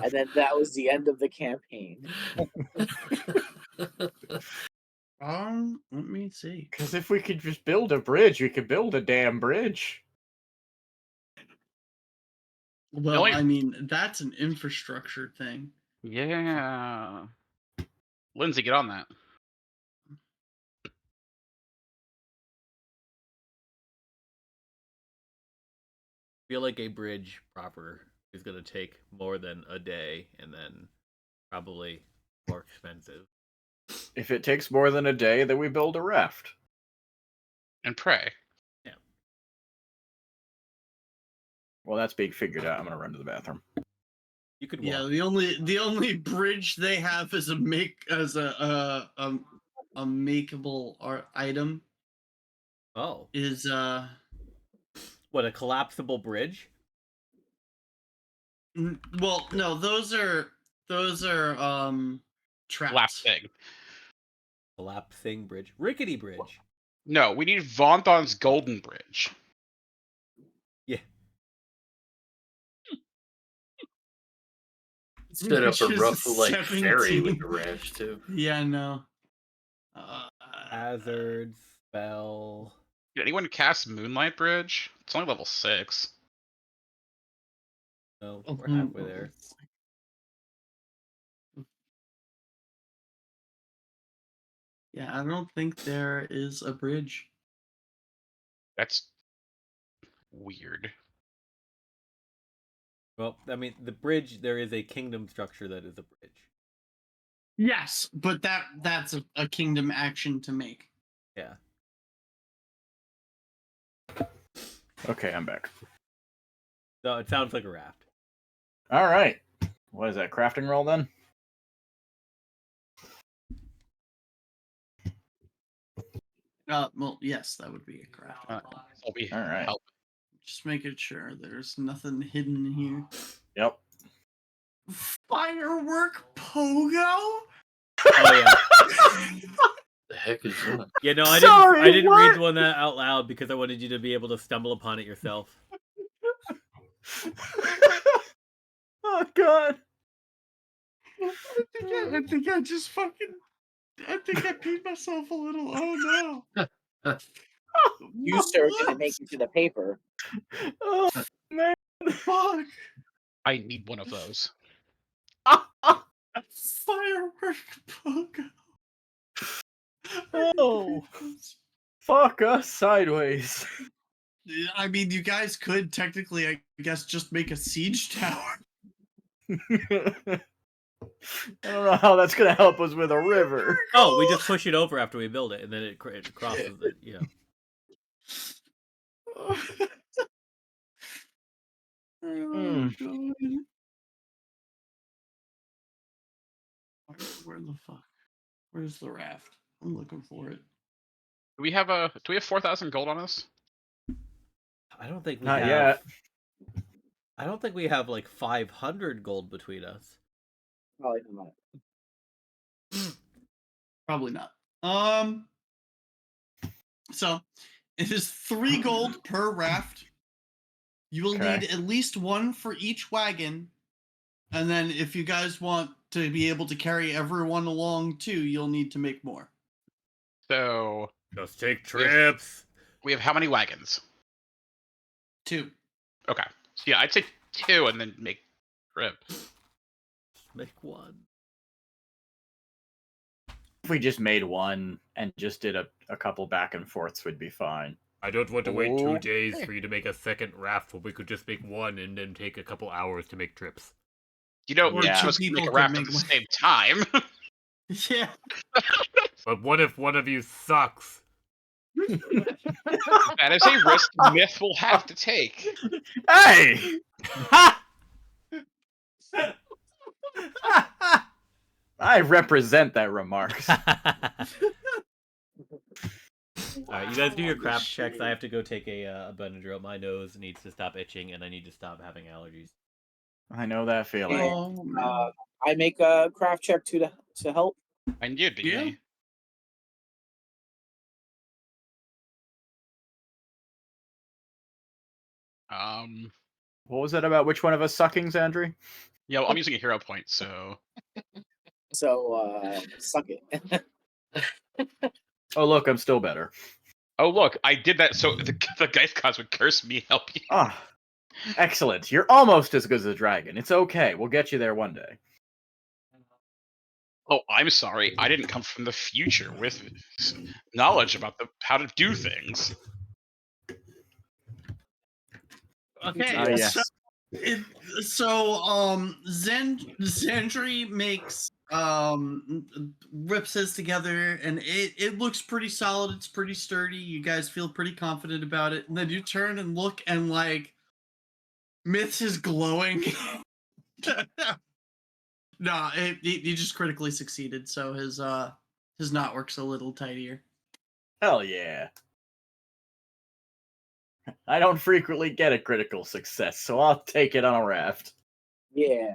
and then that was the end of the campaign. Let me see. Because if we could just build a bridge, we could build a damn bridge. Well, only- I mean, that's an infrastructure thing. Yeah. Lindsay, get on that. I feel like a bridge proper is gonna take more than a day, and then probably more expensive. If it takes more than a day, then we build a raft. And pray. Well, that's being figured out. I'm gonna run to the bathroom. You could walk. Yeah, the only bridge they have is a makeable item Oh, is what, a collapsible bridge? Well, no, those are traps. Lapsing. Collapsing bridge. Rickety bridge. No, we need Vonthon's golden bridge. Yeah. Set up Which a is rough like ferry with 17. the rafts too. Yeah, no. Hazards. Spell. Did anyone cast Moonlight Bridge? It's only level 6. No, we're halfway Mm-hmm. there. Yeah, I don't think there is a bridge. That's weird. Well, I mean, the bridge, there is a kingdom structure that is a bridge. Yes, but that's a kingdom action to make. Yeah. Okay, I'm back. So it sounds like a raft. All right. What is that, crafting roll then? Well, yes, that would be a craft. That'll be All right. help. Just making sure there's nothing hidden here. Yep. Firework pogo? Oh, yeah. The heck is that? Yeah, no, I Sorry, didn't what? read the one that out loud because I wanted you to be able to stumble upon it yourself. Oh god. I think I just fucking. I think I peed myself a little. Oh no. You, sir, didn't make it to the paper. Oh man. Fuck. I need one of those. Firework pogo. Oh. Fuck us sideways. I mean, you guys could technically, I guess, just make a siege tower. I don't know how that's gonna help us with a river. Oh, we just push it over after we build it, and then it crosses it, you know. Oh, God. Where the fuck? Where's the raft? I'm looking for it. Do we have 4,000 gold on us? I don't think we Not have. yet. I don't think we have like 500 gold between us. Probably not. Probably not. So it is 3 gold per raft. You will Okay. need at least 1 for each wagon. And then if you guys want to be able to carry everyone along too, you'll need to make more. So Just take trips. we have how many wagons? 2. Okay. So yeah, I'd say 2 and then make trips. Make one. If we just made one and just did a couple back and forths, would be fine. I don't want to wait Oh. 2 days for you to make a second raft when we could just make one and then take a couple hours to make trips. You know, Yeah. each of us can make a People raft can at the make same time. Yeah. But what if one of you sucks? That is a risk Myth will have to take. Hey! I represent that remarks. Alright, you guys do your craft checks. I have to go take a Benadryl. My nose needs to stop itching, and I need to stop having allergies. I know that feeling. Oh, man. I make a craft check to help. I knew it'd be Yeah. me. What was that about? Which one of us sucking, Zandri? Yeah, well, I'm using a hero point, so So suck it. Oh, look, I'm still better. oh look, I did that so the Geist gods would curse me, help you. Ah, excellent. You're almost as good as a dragon. It's okay. We'll get you there one day. Oh, I'm sorry. I didn't come from the future with knowledge about how to do things. Okay. Yes. Zandri makes rips his together, and it looks pretty solid. It's pretty sturdy. You guys feel pretty confident about it, and then you turn and look, and like Myths is glowing. No, he just critically succeeded, so his knot works a little tighter. Hell yeah. I don't frequently get a critical success, so I'll take it on a raft. Yeah.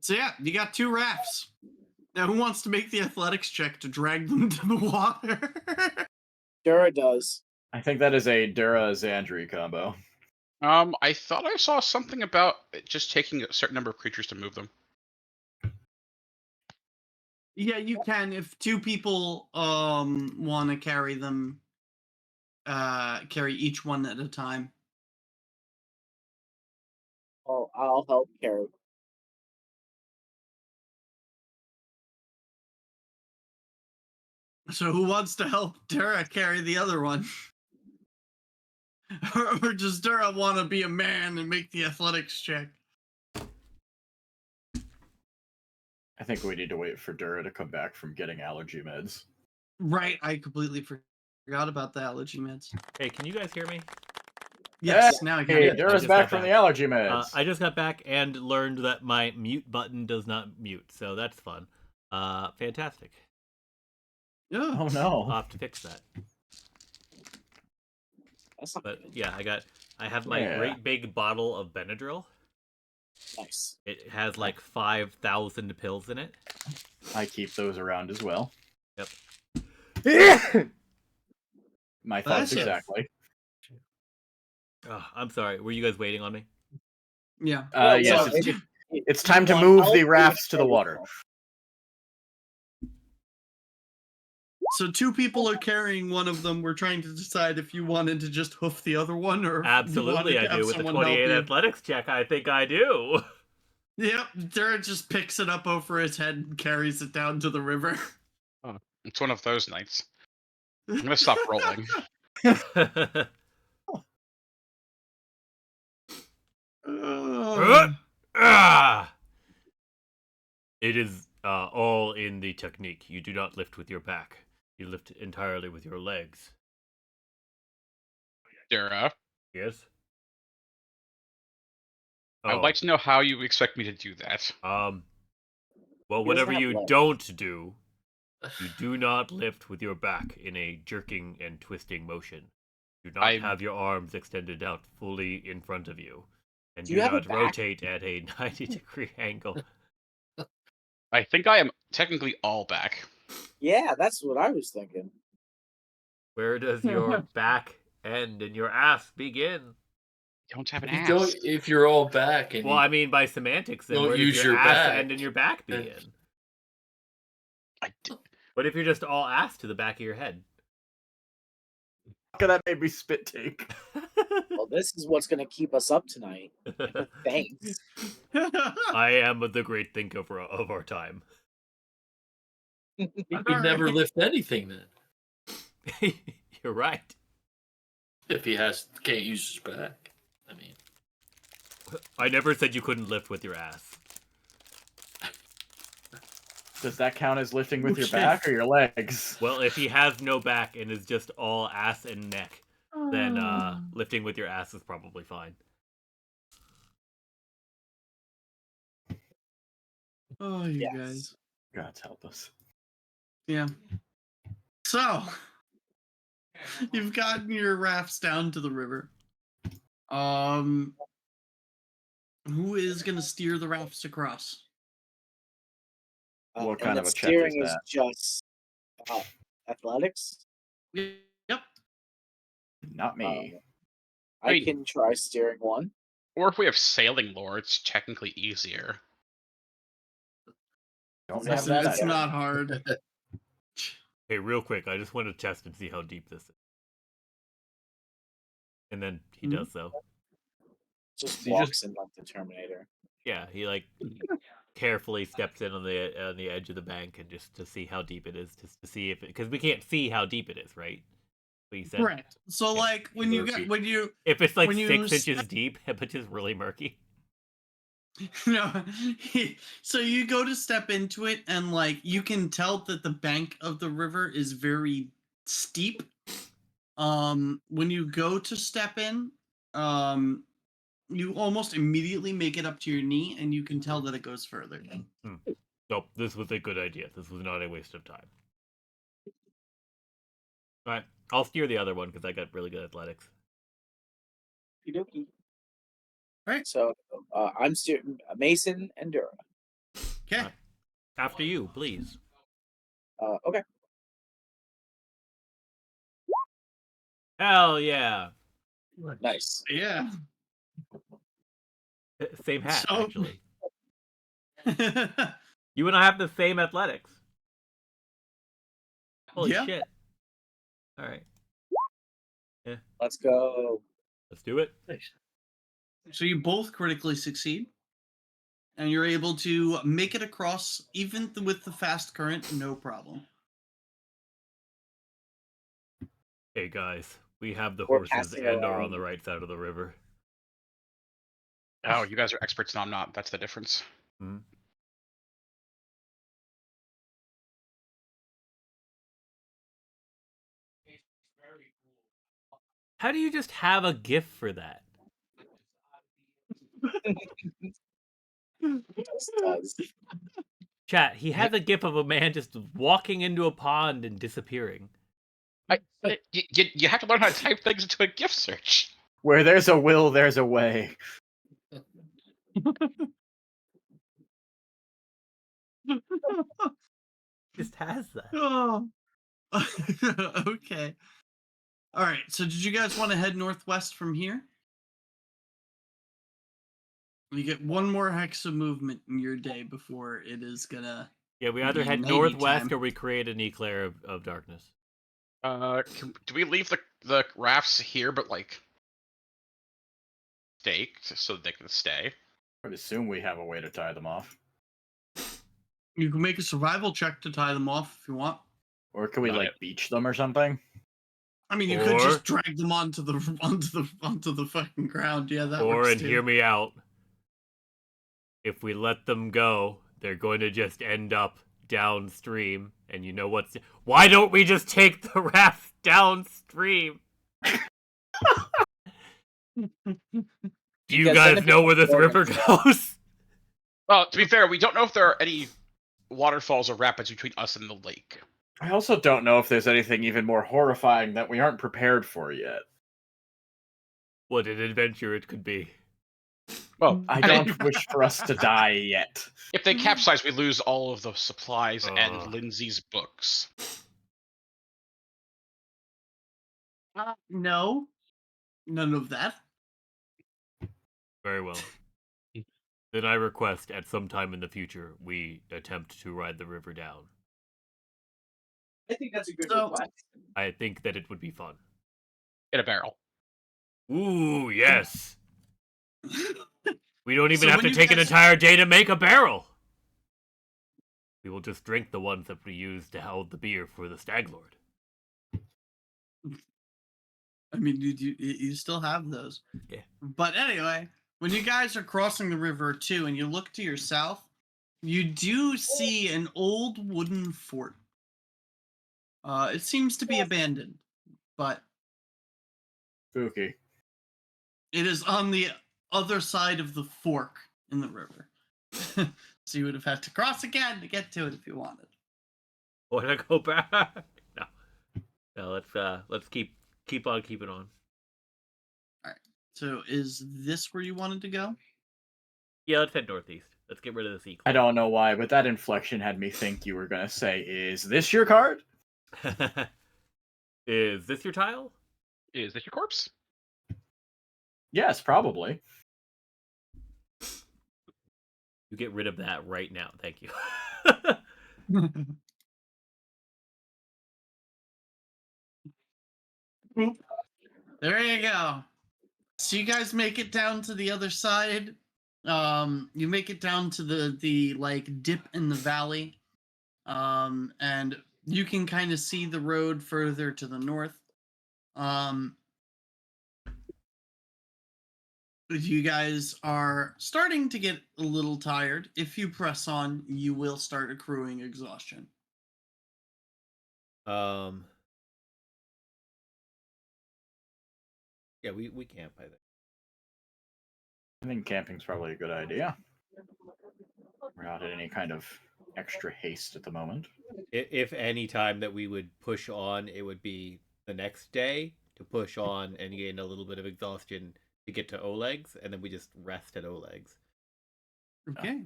So yeah, you got 2 rafts. Now, who wants to make the athletics check to drag them to the water? Dura does. I think that is a Dura Xandri combo. I thought I saw something about it just taking a certain number of creatures to move them. Yeah, you can if 2 people want to carry them. Carry each one at a time. Oh, I'll help carry. So who wants to help Dura carry the other one? or does Dura want to be a man and make the athletics check? I think we need to wait for Dura to come back from getting allergy meds. Right, I completely forgot about the allergy meds. Hey, can you guys hear me? Yes, now I can. Hey, I Dura's just back got from back. the allergy meds. I just got back and learned that my mute button does not mute, so that's fun. Fantastic. Yeah. Oh no. I'll have to fix that. That's not But good. yeah, I have my Yeah. great big bottle of Benadryl. Nice. It has like 5,000 pills in it. I keep those around as well. Yep. My thoughts That's it. exactly. Oh, I'm sorry. Were you guys waiting on me? Yeah. Well, Yes, no, it's time to want move help, the we rafts to the can water. help. So 2 people are carrying one of them. We're trying to decide if you wanted to just hoof the other one or if Absolutely, you I wanted to have do. With the someone help 28 you. athletics check, I think I do. Yep, Dura just picks it up over his head and carries it down to the river. Oh, it's one of those nights. I'm gonna stop rolling. Ah! It is all in the technique. You do not lift with your back. You lift entirely with your legs. Dura, Yes? I would like to know how you expect me to do that. Well, He doesn't whatever have you legs. don't do, you do not lift with your back in a jerking and twisting motion. Do not I'm- have your arms extended out fully in front of you. And Do do you have a not back? rotate at a 90-degree angle. I think I am technically all back. Yeah, that's what I was thinking. Where does your back end and your ass begin? You don't have an You ass. don't, if you're all back and Well, I mean, by semantics, then Don't where does use your your ass back, end and your back then- begin? I d- What if you're just all ass to the back of your head? That made me spit take. Well, this is what's going to keep us up tonight. Thanks. I am the great thinker of our time. he could never lift anything then. You're right. If he can't use his back. I mean, I never said you couldn't lift with your ass. Does that count as lifting with your Okay. back or your legs? Well, if he has no back and is just all ass and neck, then lifting with your ass is probably fine. Oh, you Yes. guys. God help us. Yeah. So, you've gotten your rafts down to the river. Who is going to steer the rafts across? What And kind then of a check steering is is that? just athletics. Yep. Not me. I Wait. can try steering one. Or if we have sailing lore, it's technically easier. Don't Yeah, have Listen, that. it's either. not hard. Hey, real quick, I just want to test and see how deep this is. And then he does so. Just You walks in like the Terminator. Yeah, he like carefully steps in on the edge of the bank and just to see how deep it is, just to see if because we can't see how deep it is, right? What you said. Correct. So, Yeah, like, when you murky. get when you If it's like When you 6 inches deep, but just really murky. no, so you go to step into it, and like you can tell that the bank of the river is very steep. When you go to step in, you almost immediately make it up to your knee, and you can tell that it goes further. Nope, this was a good idea. This was not a waste of time. All right, I'll steer the other one because I got really good athletics. Okey-dokey. Right. So I'm steering Mason and Dura. Okay. After you, please. Okay. Hell yeah. Nice. Yeah. Same hat, So- actually. You and I have the same athletics. Holy Yeah. shit. Alright. Let's go. Let's do it. So you both critically succeed, and you're able to make it across even with the fast current, no problem. Hey guys, we have the We're horses passing and are on around. the right side of the river. Oh, you guys are experts and I'm not. That's the difference. Hmm? How do you just have a GIF for that? Does. Chat, he has a GIF of a man just walking into a pond and disappearing. You have to learn how to type things into a gift search. Where there's a will, there's a way. Just has that. Oh. Okay. All right. So did you guys want to head northwest from here? You get one more hex of movement in your day before it is gonna. Yeah, we either Be head nighty northwest time. or we create an eclair of darkness. Do we leave the rafts here, but like staked so they can stay? I would assume we have a way to tie them off. You can make a survival check to tie them off if you want. Or could we Got like it. beach them or something? I mean, you could Or- just drag them onto the fucking ground. Yeah, that Or, works and too. hear me out, if we let them go, they're going to just end up downstream. And you know what's... Why don't we just take the raft downstream? Do you Because then guys if know it's where this warm- river goes? Well, to be fair, we don't know if there are any waterfalls or rapids between us and the lake. I also don't know if there's anything even more horrifying that we aren't prepared for yet. What an adventure it could be. Well, I don't wish for us to die yet. if they capsize, we lose all of the supplies Ugh. and Lindsay's books. No, none of that. Very well. Then I request at some time in the future we attempt to ride the river down. I think that's a good So- request. I think that it would be fun. In a barrel. Ooh, yes. We don't even So have when to you take an guys- entire day to make a barrel. We will just drink the ones that we use to hold the beer for the Stag Lord. I mean, you still have those. Yeah. But anyway, when you guys are crossing the river too, and you look to your south, you do see an old wooden fort. It seems to be abandoned, but Spooky. it is on the other side of the fork in the river. So you would have had to cross again to get to it if you wanted. Wanna go back? No. No, let's keep on keeping on. So is this where you wanted to go? Yeah, let's head northeast. Let's get rid of this I eclair. don't know why, but that inflection had me think you were gonna say, "Is this your card?" Is this your tile? Is this your corpse? Yes, probably. You get rid of that right now. Thank you. There you go. So you guys make it down to the other side. You make it down to the like dip in the valley. And you can kind of see the road further to the north. You guys are starting to get a little tired. If you press on, you will start accruing exhaustion. Yeah, we camp, I think. I think camping's probably a good idea. We're not in any kind of extra haste at the moment. If any time that we would push on, it would be the next day to push on and gain a little bit of exhaustion to get to Oleg's, and then we just rest at Oleg's. Okay.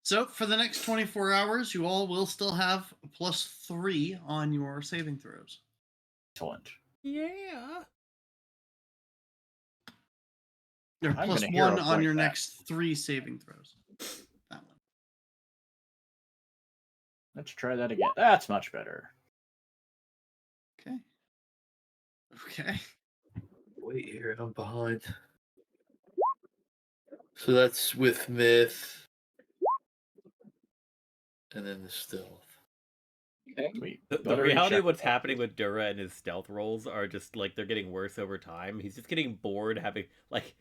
So for the next 24 hours, you all will still have a +3 on your saving throws. Excellent. Yeah. Or I'm plus gonna hero 1 on point your that. next 3 saving throws. That one. Let's try that again. That's much better. Okay. Okay. Wait here, I'm behind. So that's with myth, and then the stealth. Okay. Sweet. The Better reality check of what's that. happening with Dura and his stealth rolls are just like they're getting worse over time. He's just getting bored having like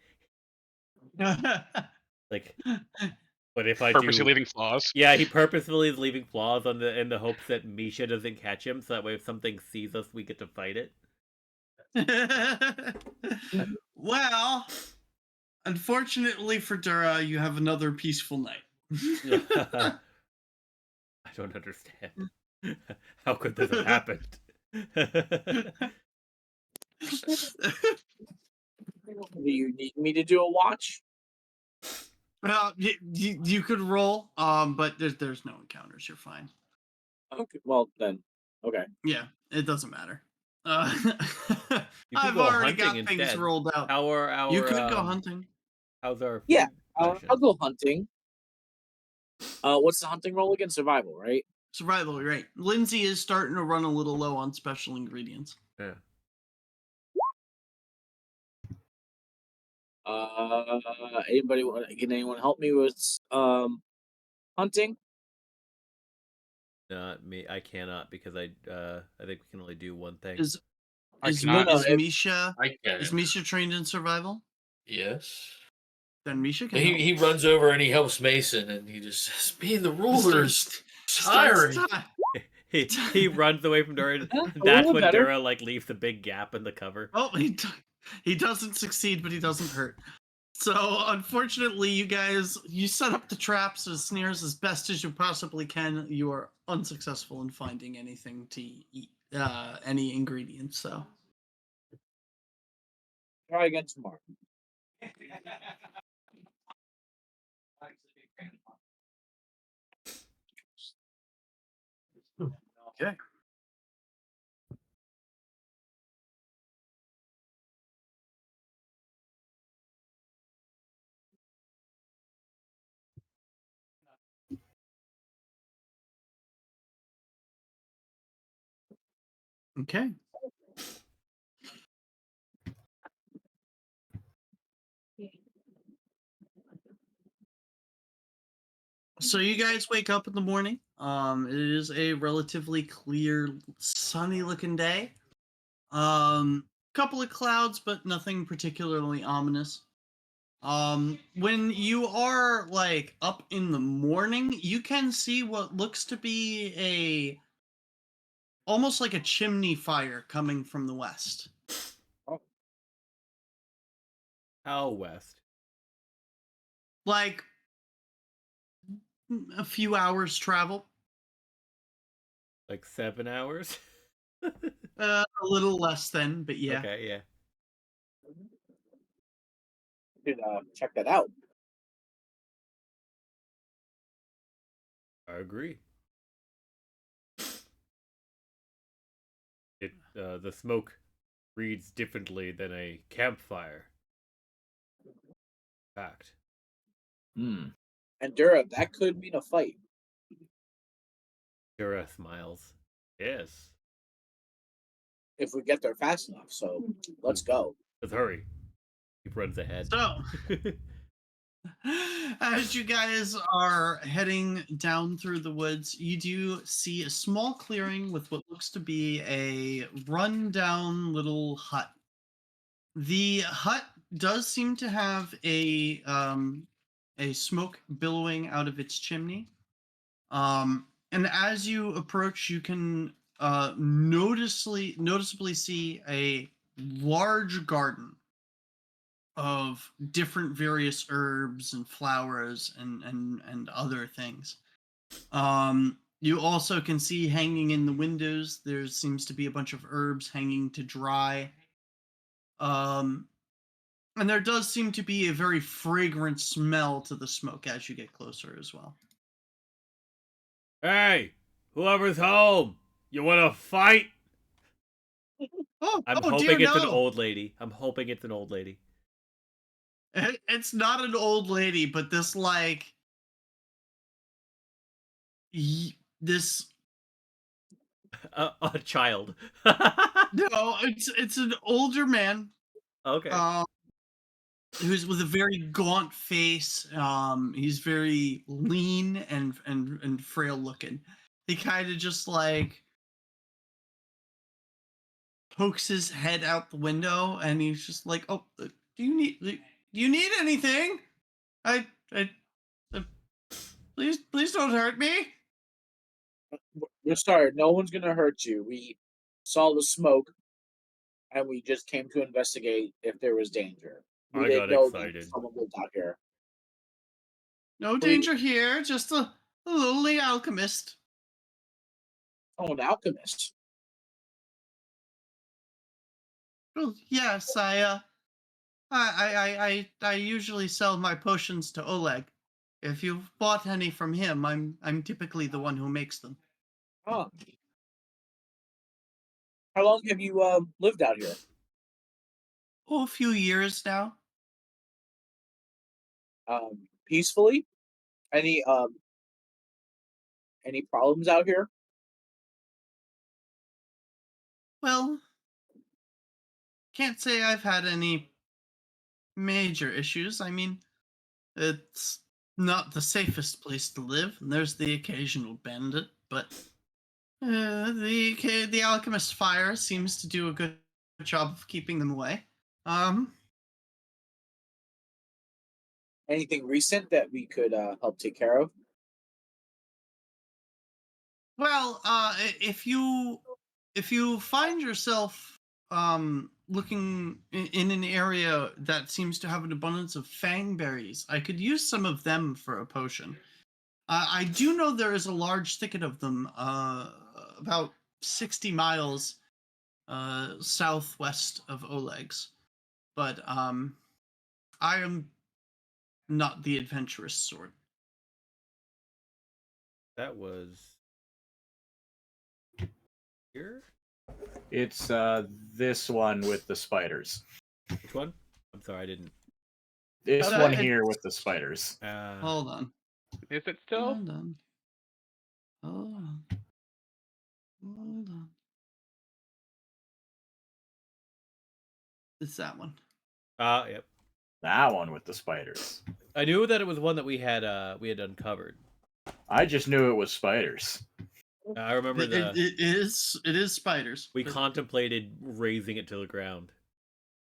but if I Purposely do leaving flaws. yeah, he purposefully is leaving flaws on the in the hopes that Misha doesn't catch him, so that way if something sees us we get to fight it. Well, unfortunately for Dura, you have another peaceful night. I don't understand. How could this have happened? Do you need me to do a watch? Well, you could roll, but there's no encounters. You're fine. Okay. Well then. Okay. Yeah, it doesn't matter. You could I've go already got hunting things instead. rolled out. How are our You could go hunting. How's our Yeah. food I'll rations? go hunting. What's the hunting roll again? Survival, right? Survival, right? Lindsay is starting to run a little low on special ingredients. Yeah. Anybody can anyone help me with hunting? Not me. I cannot because I think we can only do one thing. Is I is, cannot. is No, Misha I can. is Misha trained in survival? Yes. Then Misha can He, help. he runs over and he helps Mason, and he just says, "Being the ruler is Starts tiring." He runs away from Dura. And A that's little when better. Dura like leaves the big gap in the cover. Oh, he doesn't succeed, but he doesn't hurt. So unfortunately, you set up the traps and snares as best as you possibly can. You are unsuccessful in finding anything to eat, any ingredients. So Try again tomorrow. okay. Okay. So you guys wake up in the morning. It is a relatively clear, sunny-looking day. Couple of clouds, but nothing particularly ominous. When you are like up in the morning, you can see what looks to be almost like a chimney fire coming from the west. How west? Like a few hours travel. Like 7 hours? A little less than, but yeah. Okay, yeah. Should check that out. I agree. The smoke reads differently than a campfire. Fact. Hmm. And Dura, that could mean a fight. Dura smiles. Yes. If we get there fast enough. So let's go. Let's hurry. He runs ahead. So, as you guys are heading down through the woods, you do see a small clearing with what looks to be a run-down little hut. The hut does seem to have a smoke billowing out of its chimney. And as you approach, you can noticeably see a large garden of different various herbs and flowers and other things. You also can see hanging in the windows, there seems to be a bunch of herbs hanging to dry. And there does seem to be a very fragrant smell to the smoke as you get closer as well. Hey, whoever's home, you want to fight? I'm Oh dear, hoping it's an no! old lady. I'm hoping it's an old lady. It's not an old lady, but this like this A child. no, it's an older man. Okay. Um, who's with a very gaunt face. He's very lean and frail looking. He kind of just like pokes his head out the window, and he's just like, "Oh, do you need anything? I please don't hurt me." We're sorry, no one's gonna hurt you. We saw the smoke and we just came to investigate if there was danger. We I didn't got know that excited. someone lived out here. No What do you, danger here, just a lonely alchemist. oh, an alchemist. Well, yes, I usually sell my potions to Oleg. If you've bought any from him, I'm typically the one who makes them. Huh. How long have you lived out here? Oh, a few years now. Peacefully? Any any problems out here? Well, can't say I've had any major issues. I mean, it's not the safest place to live, and there's the occasional bandit, but the alchemist fire seems to do a good job of keeping them away. Um, Anything recent that we could help take care of? well, if you find yourself looking in an area that seems to have an abundance of fangberries, I could use some of them for a potion. I do know there is a large thicket of them about 60 miles southwest of Oleg's, but I am not the adventurous sort. That was here. It's this one with the spiders. Which one? I'm sorry, I didn't. This Uh, one it's- here with the spiders. Hold on. Is it still? Hold on. Hold on. Hold on. It's that one. Yep. That one with the spiders. I knew that it was one that we had uncovered. I just knew it was spiders. I remember It is spiders. we but- contemplated raising it to the ground.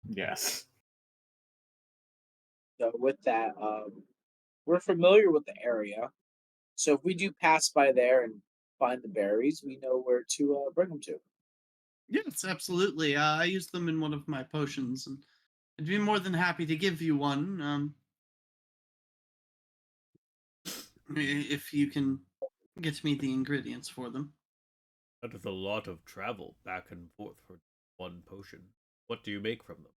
Yes. So with that, we're familiar with the area. So if we do pass by there and find the berries, we know where to bring them to. Yes, absolutely. I use them in one of my potions, and I'd be more than happy to give you one. If you can get me the ingredients for them. That is a lot of travel back and forth for one potion. What do you make from them?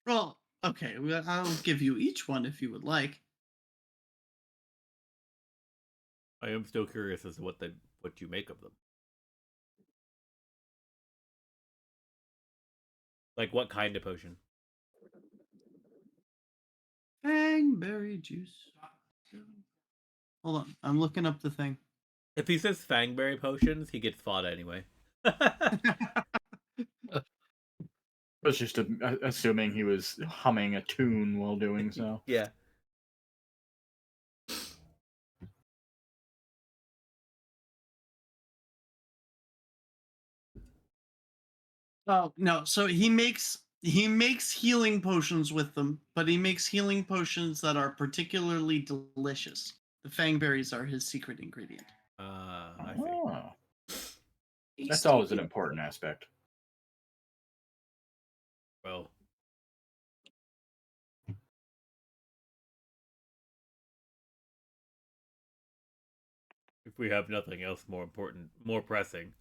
Well, okay, well, I'll give you each one if you would like. I am still curious as to what you make of them. Like what kind of potion? Fangberry juice. Hold on, I'm looking up the thing. If he says fangberry potions, he gets fought anyway. I was just assuming he was humming a tune while doing so. Yeah. Oh no, so he makes healing potions with them, but he makes healing potions that are particularly delicious. The fangberries are his secret ingredient. I see. Oh, that's Tasty. always an important aspect. Well, if we have nothing else more important, more pressing.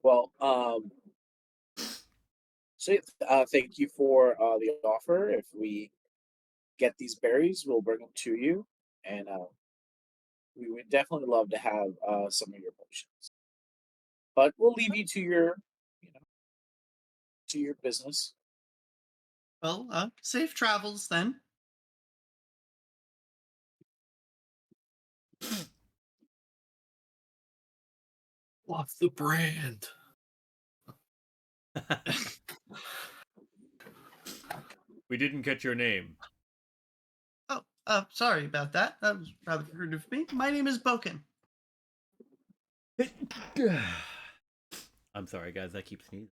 Well, so thank you for the offer. If we get these berries, we'll bring them to you, and we would definitely love to have some of your potions. But we'll leave you to your, you know, to your business. Well, safe travels then. What's the brand? We didn't get your name. Oh, sorry about that. That was rather rude of me. My name is Boken. I'm sorry, guys. I keep sneezing,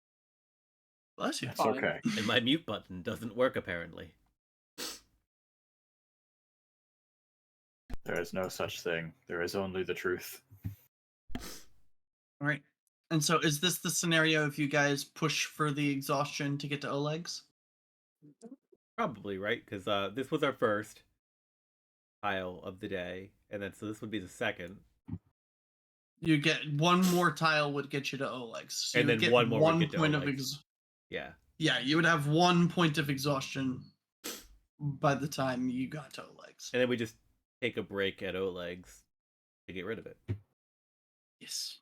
Bless you. It's Fine. okay. and my mute button doesn't work apparently. There is no such thing. There is only the truth. All right. And so, is this the scenario if you guys push for the exhaustion to get to Oleg's? Probably right, because this was our first tile of the day, and then so this would be the second, You get one more tile would get you to Oleg's. So and you would then get one more would get to point of Oleg's. Yeah. yeah, you would have 1 point of exhaustion by the time you got to Oleg's. And then we just take a break at Oleg's to get rid of it. Yes.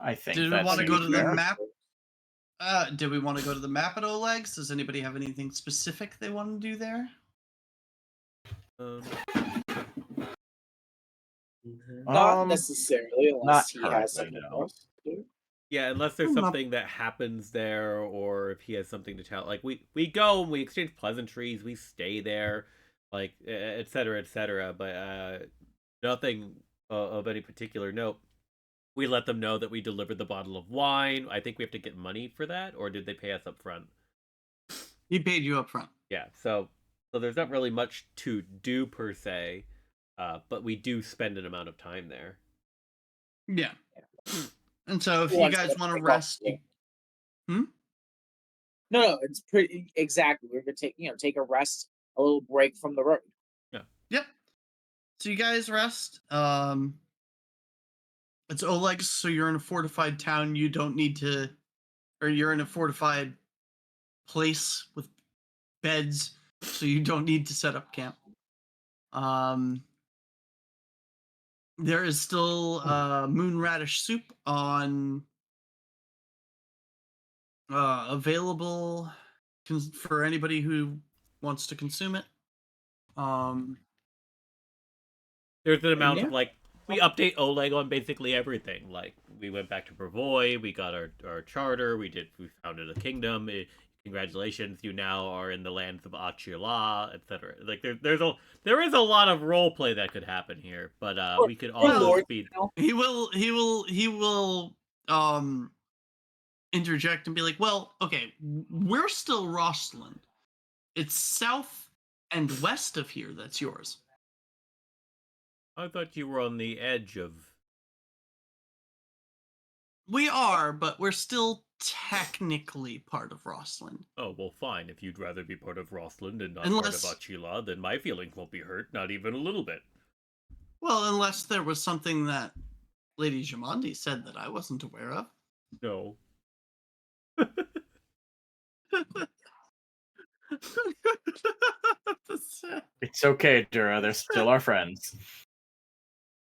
I think Did we that want to go seems to the fair. map? Did we want to go to the map at Oleg's? Does anybody have anything specific they want to do there? Not Um, necessarily, not unless he has currently, something no. else to do. Yeah, unless there's Not- something that happens there, or if he has something to tell. Like we go and we exchange pleasantries, we stay there, like et cetera, but nothing of any particular note. We let them know that we delivered the bottle of wine. I think we have to get money for that, or did they pay us up front? He paid you up front. Yeah, so there's not really much to do per se, but we do spend an amount of time there. Yeah. And so if Who you wants guys to want to pick up rest, the- you, No, it's pretty exactly. We're gonna take a rest, a little break from the road. yep. So you guys rest. It's Oleg's, so you're in a fortified town. You don't need to, or you're in a fortified place with beds, so you don't need to set up camp. There is still moon radish soup on available for anybody who wants to consume it. There's an amount yeah. of like we update Oleg on basically everything. Like we went back to Brevoy, we got our charter, we founded a kingdom. Congratulations, you now are in the lands of Achila, etc. Like there is a lot of role play that could happen here, but we could also Lord, speed. He will interject and be like, well, okay, we're still Rosslyn. It's south and west of here that's yours. I thought you were on the edge of. We are, but we're still technically part of Rosslyn. Oh well, fine. If you'd rather be part of Rossland and not Unless- part of Achila, then my feelings won't be hurt, not even a little bit. Well, unless there was something that Lady Jamandi said that I wasn't aware of. No. It's okay, Dura. They're still our friends.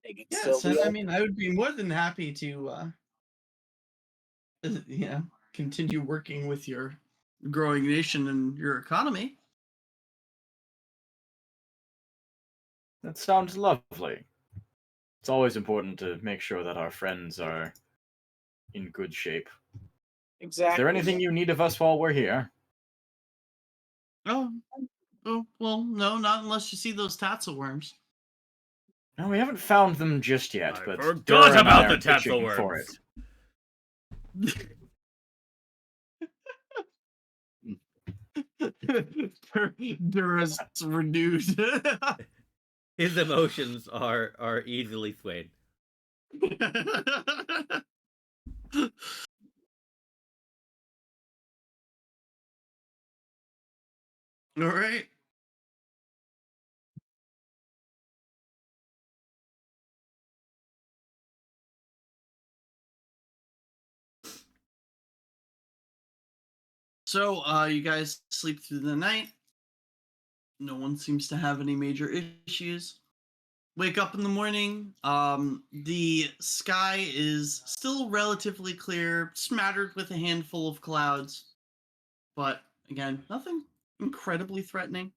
They can Yes, still and be I mean, I would be more than happy to, continue working with your growing nation and your economy. That sounds lovely. It's always important to make sure that our friends are in good shape. exactly. Is there anything you need of us while we're here? Oh, well, no, not unless you see those tassel worms. No, we haven't found them just yet, I but forgot Dura and I about are the itching for it. tassel Dura's renewed. His emotions are easily swayed. All right. So, you guys sleep through the night. No one seems to have any major issues. Wake up in the morning. The sky is still relatively clear, smattered with a handful of clouds, but again, nothing incredibly threatening.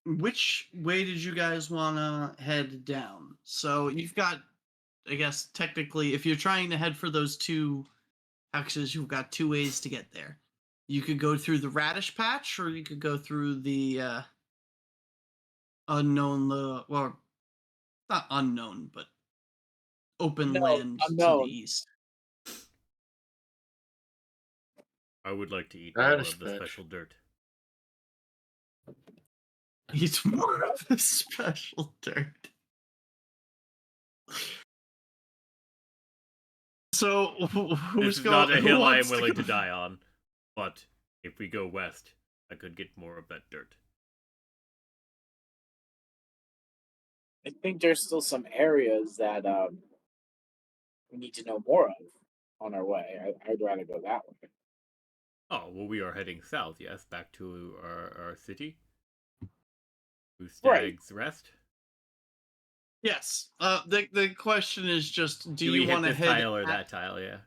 Which way did you guys want to head down? So you've got, I guess, technically, if you're trying to head for those two hexes, you've got two ways to get there. You could go through the radish patch, or you could go through the unknown, well, not unknown, but open No, land to the unknown. east. I would like to eat more Radish of the patch. special dirt. It's more of a special dirt. So This who's is going? not a Who hill I am wants willing to go? die on, but if we go west, I could get more of that dirt. I think there's still some areas that we need to know more of on our way. I'd rather go that way. Oh, well, we are heading south, yes, back to our city. To Right. Stag's Rest. Yes. The question is just, do we you hit want to this head tile or that tile? Yeah.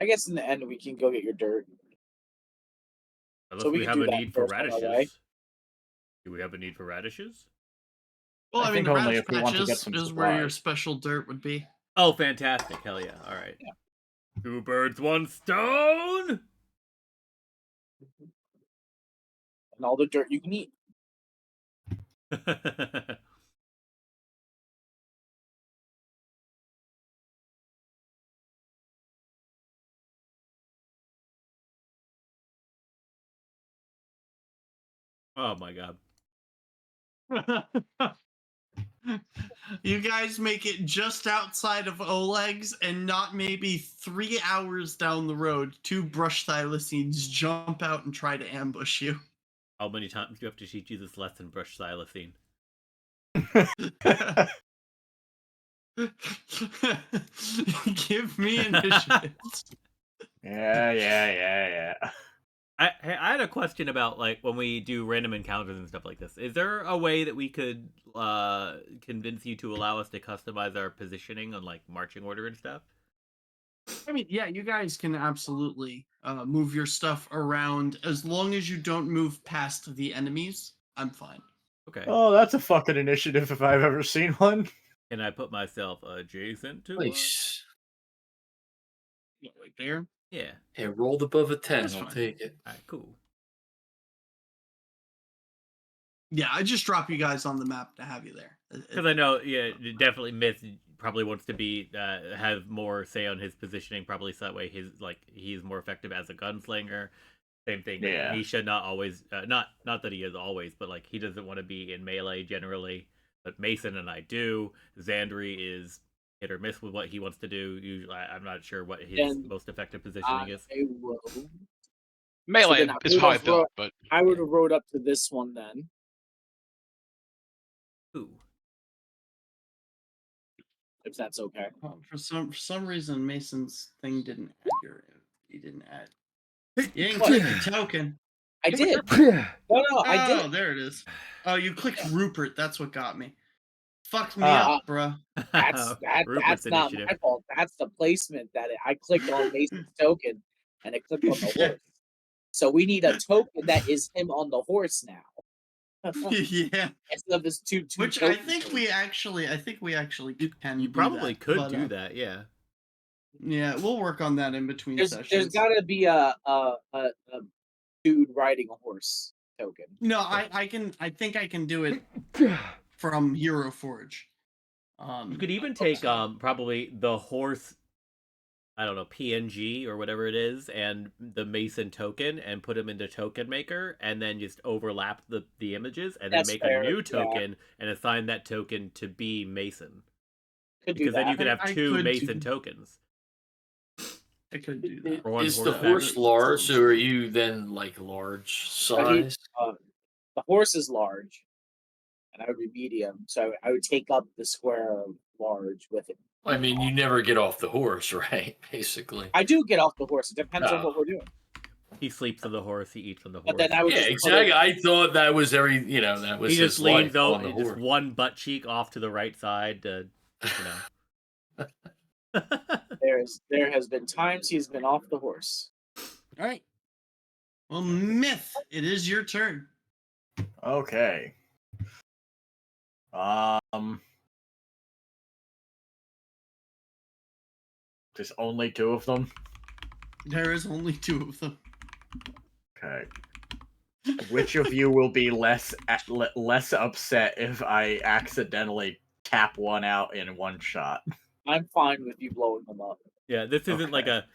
I guess in the end we can go get your dirt. Unless So we we can have do a that need for first on our way. radishes. Do we have a need for radishes? Well, I I mean, think the only radish if we want to get patches some is where your supplies. special dirt would be. Oh, fantastic! Hell yeah! All right. Yeah. Two birds, one stone. And all the dirt you can eat. Oh my god. You guys make it just outside of Oleg's, and not maybe 3 hours down the road, two brush thylacines jump out and try to ambush you. How many times do you have to teach you this lesson, brush xylosine? Give me initiative. Yeah. I had a question about like when we do random encounters and stuff like this. Is there a way that we could convince you to allow us to customize our positioning on like marching order and stuff? I mean, yeah, you guys can absolutely move your stuff around as long as you don't move past the enemies. I'm fine. Okay. Oh, that's a fucking initiative if I've ever seen one. Can I put myself adjacent to Nice. Like there. Yeah. Yeah, rolled above a 10. That's I'll fine. take it. All right. Cool. Yeah, I just drop you guys on the map to have you there. Because I know, yeah, definitely Myth probably wants to be have more say on his positioning. Probably so that way he's more effective as a gunslinger. Same thing. Yeah. Nisha not always not that he is always, but like he doesn't want to be in melee generally. But Mason and I do. Xandri is hit or miss with what he wants to do. Usually, I'm not sure what his Then most effective I positioning is. will. Melee then I is would how I have built, but I would have rode up to this one then. Ooh. If that's okay. For some reason, Mason's thing didn't add your. He didn't add. You didn't What? click the token. I did. No, I Oh, did. there it is. Oh, you clicked Rupert. That's what got me. Fucked me Ah. up, bruh. Rupert's That's not initiative. my fault. That's the placement that I clicked on Mason's token and it clicked on the Yeah. horse. So we need a token that is him on the horse now. Yeah. Instead of this two Which I tokens. think we actually can. You do probably that, could but, do that, yeah. Yeah, we'll work on that in between There's sessions. got to be a dude riding a horse token. No, I think I can do it from Hero Forge. You could even take probably the horse, I don't know, PNG or whatever it is, and the Mason token, and put them into Token Maker, and then just overlap the images, and That's then make fair, a new yeah. token and assign that token to be Mason. Could do Because then that. you could have I two could Mason do- tokens. I could do that. Or one Is horse the horse backwards. large, or are you then like large But size? the horse is large. and I would be medium. So I would take up the square of large with it. I mean, you never get off the horse, right? Basically. I do get off the horse. It depends on Oh. what we're doing. He sleeps on the horse. He eats on the But horse. then I would Yeah, just exactly. I thought that was that was He his just leans life on over, the just horse. one butt cheek off to the right side to, there has been times he's been off the horse. All right. Well, Myth, it is your turn. Okay. There's only 2 of them. There is only 2 of them. Okay. Which of you will be less upset if I accidentally tap one out in one shot? I'm fine with you blowing them up. yeah, this isn't like Okay.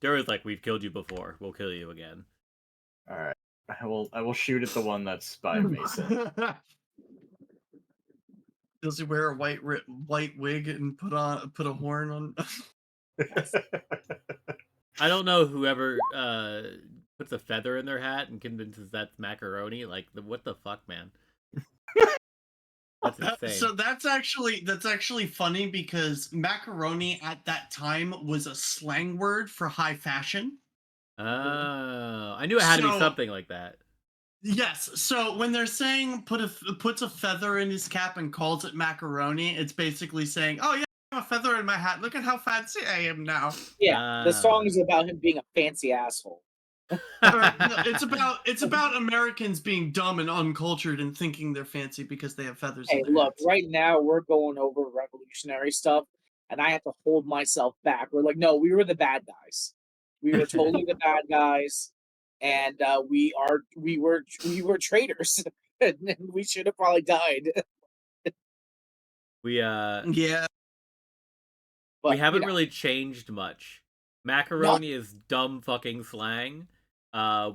there is like, we've killed you before. We'll kill you again. All right. I will shoot at the one that's by Mason. Does he wear a white wig and put a horn on? I don't know whoever puts a feather in their hat and convinces that's macaroni. Like, what the fuck, man? That's insane. So that's actually funny because macaroni at that time was a slang word for high fashion. Oh, I knew it had to be So- something like that. Yes. So when they're saying puts a feather in his cap and calls it macaroni, it's basically saying, "Oh yeah, I have a feather in my hat. Look at how fancy I am now." Yeah, the song is about him being a fancy asshole. No, it's about Americans being dumb and uncultured and thinking they're fancy because they have feathers. Hey, in their look, hats. right now we're going over revolutionary stuff, and I have to hold myself back. We're like, no, we were the bad guys. We were totally the bad guys, and we were traitors, and we should have probably died. We Yeah. But we haven't you know, really changed much. Macaroni is dumb fucking slang.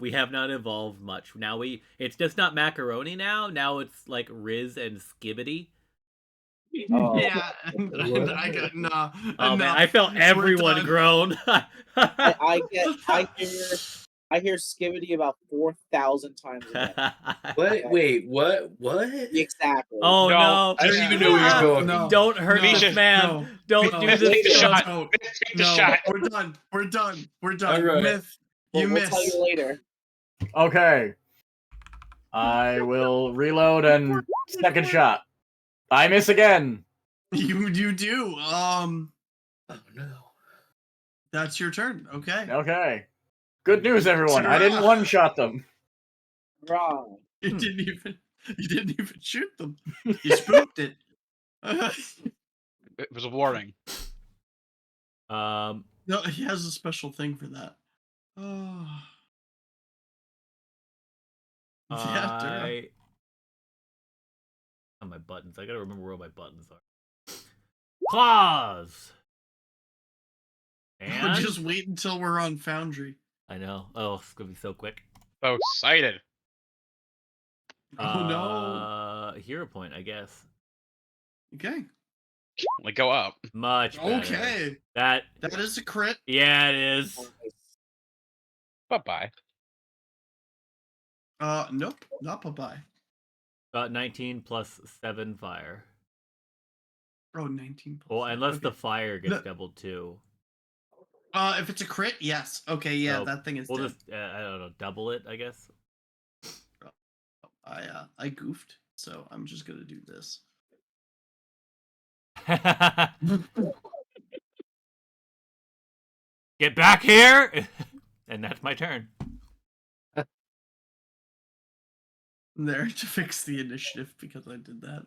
We have not evolved much. Now it's just not macaroni now. Now it's like Riz and Skibbity. Oh. Yeah. And I got nah. Oh man, enough. I felt We're everyone done. groan. I hear Skibbity about 4,000 times a day. Wait, what? Exactly. Oh No, no! I didn't even know we were talking. No. Don't hurt No. this man. No. Don't No. do Myth, this. take the to him. shot. No. Myth, take the No. shot. We're done. We're done. We're done. All right. Myth, you We'll miss. tell you later. Okay. I will reload and second shot. I miss again. You do. Oh no. That's your turn. Okay. Okay. Good news, everyone. I didn't one-shot them. Wrong. You didn't even shoot them. You spooked it. It was a warning. Um, No, he has a special thing for that. Oh. Yeah, Dura. on my buttons. I gotta remember where all my buttons are. Claws. We'll And just wait until we're on Foundry. I know. Oh, it's gonna be so quick. So excited. Oh no. Hero point, I guess. Okay. Like go up. Much better. Okay. That That is a crit. yeah, it is. Bye-bye. Nope, not bye-bye. 19 plus 7 fire. Oh, 19. Well, unless the Okay. fire gets No. doubled too. If it's a crit, yes. Okay, yeah, So, that thing is We'll dead. just I don't know, double it, I guess. I goofed, so I'm just gonna do this. Get back here! And that's my turn. There to fix the initiative because I did that.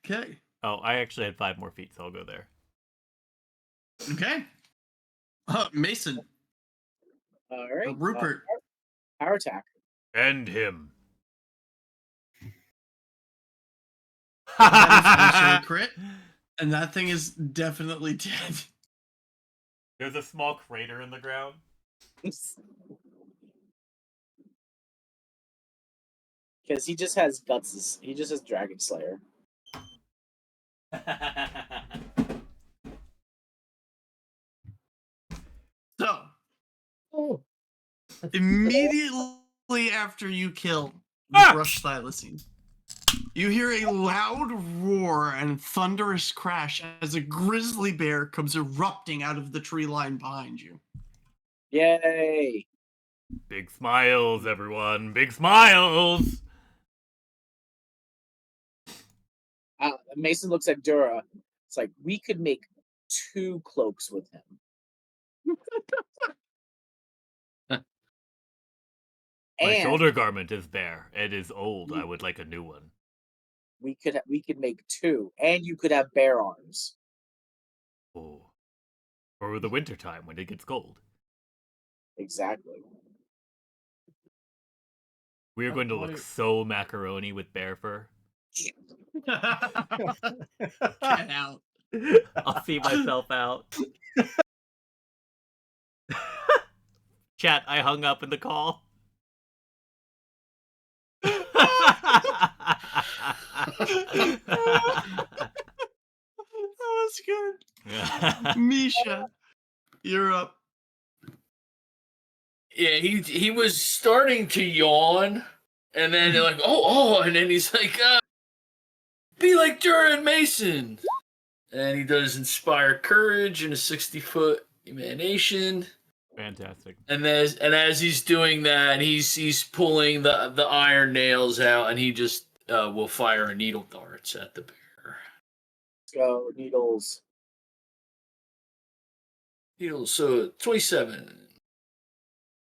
Okay. Oh, I actually had 5 more feet, so I'll go there. Okay. Mason. All right. Rupert. Power attack. End him. That is also a crit. And that thing is definitely dead. There's a small crater in the ground. Because he just has guts. He just has Dragon Slayer. So, immediately after you kill the brush thylacine. You hear a loud roar and thunderous crash as a grizzly bear comes erupting out of the tree line behind you. Yay! Big smiles, everyone. Big smiles. Mason looks at Dura. It's like, we could make 2 cloaks with him. My And shoulder garment is bare. It is old. I would like a new one. we could make 2, and you could have bear arms. Oh. For the winter time when it gets cold. Exactly. We are going to look so macaroni with bear fur. Get out. I'll see myself out. Chat, I hung up in the call. That was good. Misha, you're up. Yeah, he was starting to yawn, and then they're like, oh, and then he's like, be like Duran Mason. And he does inspire courage and a 60-foot emanation. Fantastic. And as he's doing that, he's pulling the iron nails out, and he just will fire a needle darts at the bear. Let's go, needles. Needles, so 27.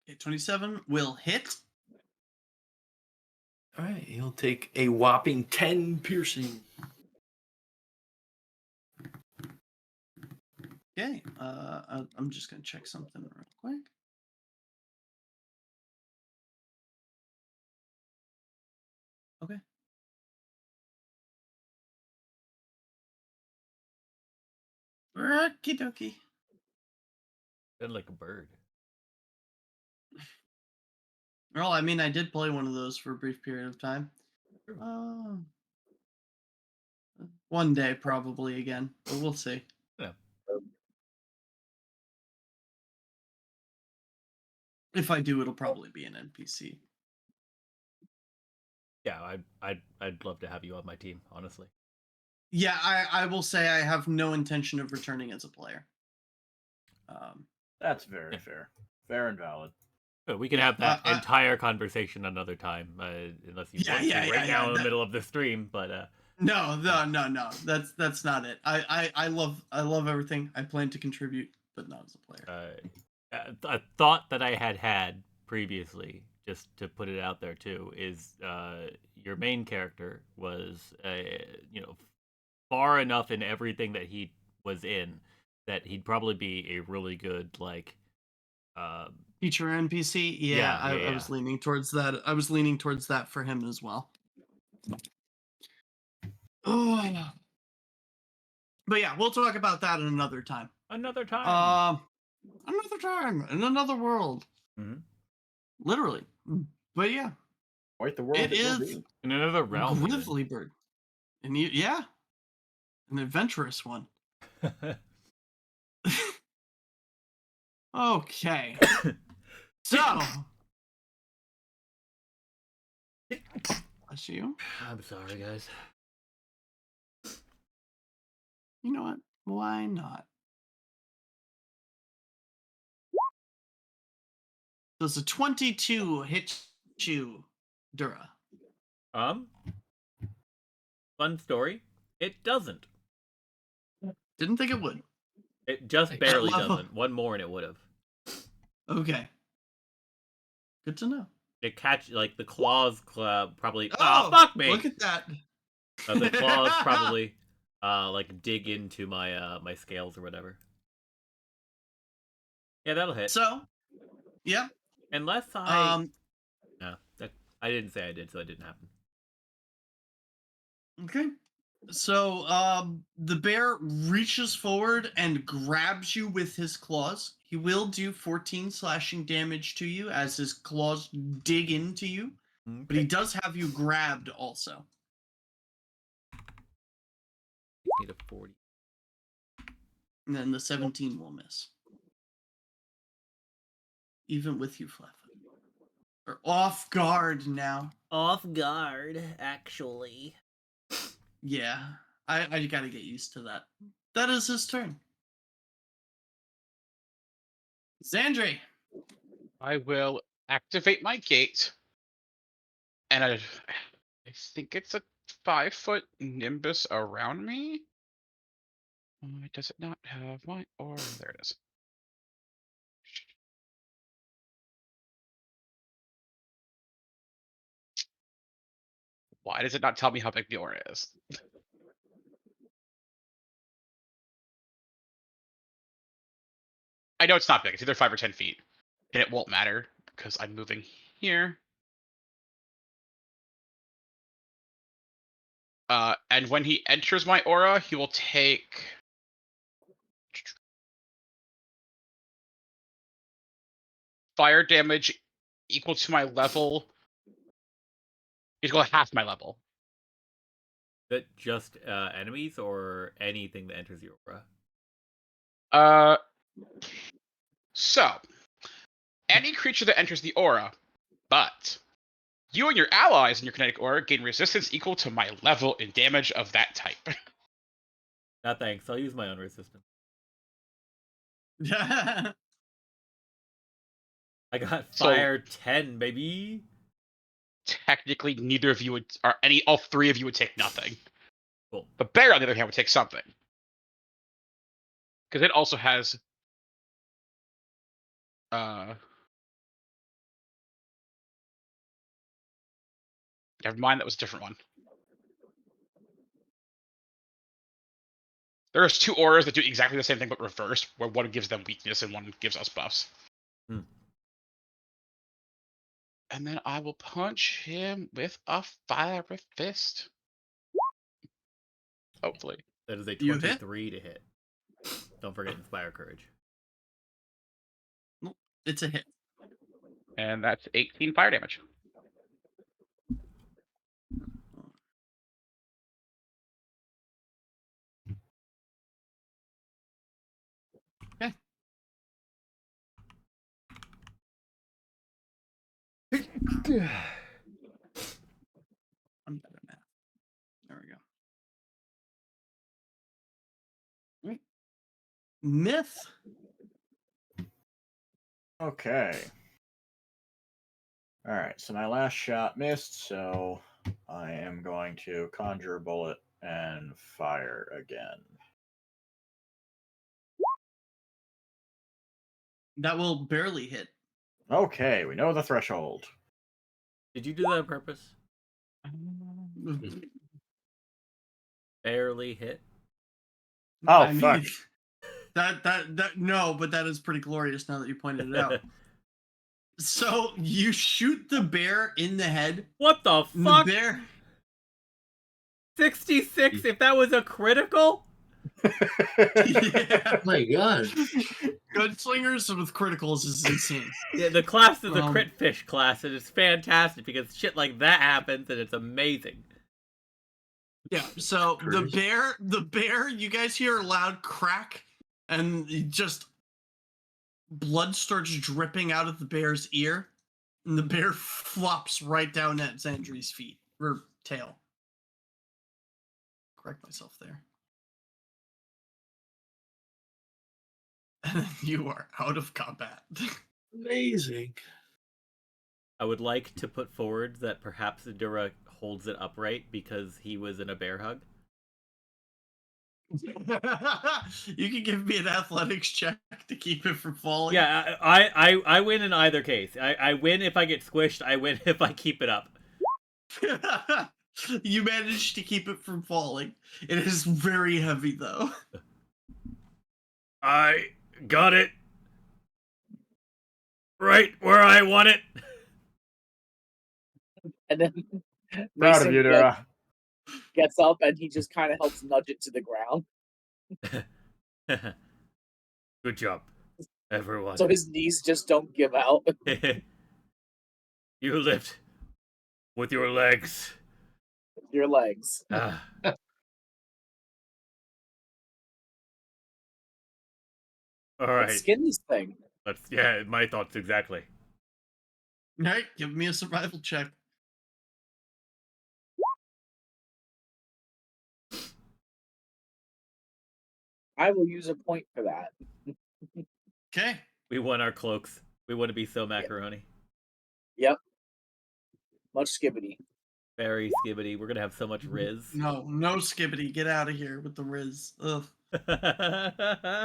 Okay, 27 will hit. All right, he'll take a whopping 10 piercing. Okay, I'm just gonna check something real quick. Okay. Okie dokie. Sound like a bird. Well, I mean, I did play one of those for a brief period of time. One day, probably again, but we'll see. Yeah. If I do, it'll probably be an NPC. Yeah, I'd love to have you on my team, honestly. Yeah, I will say I have no intention of returning as a player. That's very fair. Fair and valid. But we can have that entire conversation another time, unless you want to right now in the middle of the stream. But no. That's not it. I love everything. I plan to contribute, but not as a player. A thought that I had previously, just to put it out there too, is your main character was far enough in everything that he was in that he'd probably be a really good feature NPC. Yeah, I was leaning towards that. I was leaning towards that for him as well. Oh. But yeah, we'll talk about that another time. Another time. Another time in another world. Mm-hmm. Literally. But yeah. Quite the world it is in another realm. Grizzly bird. And an adventurous one. Okay. So bless you. I'm sorry, guys. You know what? Why not? Does a 22 hit you, Dura? Fun story. It doesn't. Didn't think it would. It just barely doesn't. One more and it would have. Okay. Good to know. It the claws probably. Oh, fuck me! Look at that. The claws probably dig into my scales or whatever. Yeah, that'll hit. So, yeah. Unless I no, I didn't say I did, so it didn't happen. Okay. So, the bear reaches forward and grabs you with his claws. He will do 14 slashing damage to you as his claws dig into you, but he does have you grabbed also. Need a 40. And then the 17 will miss. Even with you, Fluff. Or off guard now. Off guard, actually. Yeah, I gotta get used to that. That is his turn. Xandre. I will activate my gate, and I think it's a 5-foot nimbus around me. Does it not have my aura? There it is. Why does it not tell me how big the aura is? I know it's not big. It's either 5 or 10 feet, and it won't matter because I'm moving here. And when he enters my aura, he will take fire damage equal to my level. He's going to half my level. That just enemies or anything that enters your aura? So any creature that enters the aura, but you and your allies in your kinetic aura gain resistance equal to my level in damage of that type. No thanks, I'll use my own resistance. Yeah. I got So- fire 10, baby. Technically, neither of you would, or all three of you would take nothing. Cool. The bear, on the other hand, would take something. Because it also has never mind, that was a different one. There's 2 auras that do exactly the same thing but reversed, where one gives them weakness and one gives us buffs. Hmm. And then I will punch him with a fire fist. Hopefully. That is a You hit? 23 to hit. Don't forget Inspire Courage. It's a hit. And that's 18 fire damage. Okay. I'm better at math. There we go. Right. Myth. Okay. All right. So my last shot missed, so I am going to conjure a bullet and fire again. That will barely hit. Okay, we know the threshold. Did you do that on purpose? Barely hit. Oh, I fuck. mean, that no, but that is pretty glorious now that you pointed it out. So you shoot the bear in the head. What the and the fuck? bear 66 if that was a critical? yeah. Oh my god. Gunslingers with criticals is insane. Yeah, the class is a Um, crit fish class, and it's fantastic because shit like that happens, and it's amazing. Yeah, so Cruise. the bear, you guys hear a loud crack, and just blood starts dripping out of the bear's ear, and the bear flops right down at Xandri's feet, or tail. Correct myself there. And then you are out of combat. Amazing. I would like to put forward that perhaps Adura holds it upright because he was in a bear hug. You can give me an athletics check to keep it from falling. Yeah, I win in either case. I win if I get squished. I win if I keep it up. You managed to keep it from falling. It is very heavy, though. I got it right where I want it. And then Proud Mason of you, Dura. gets up and he just kind of helps nudge it to the ground. Good job, everyone. So his knees just don't give out. You lift with your legs. Your legs. Ah. All right. Let's skin this thing. Yeah, my thoughts exactly. All right, give me a survival check. I will use a point for that. Okay. We won our cloaks. We want to be so macaroni. Yep. Much skibbity. Very skibbity. We're gonna have so much Riz. No skibbity. Get out of here with the Riz. Ugh. All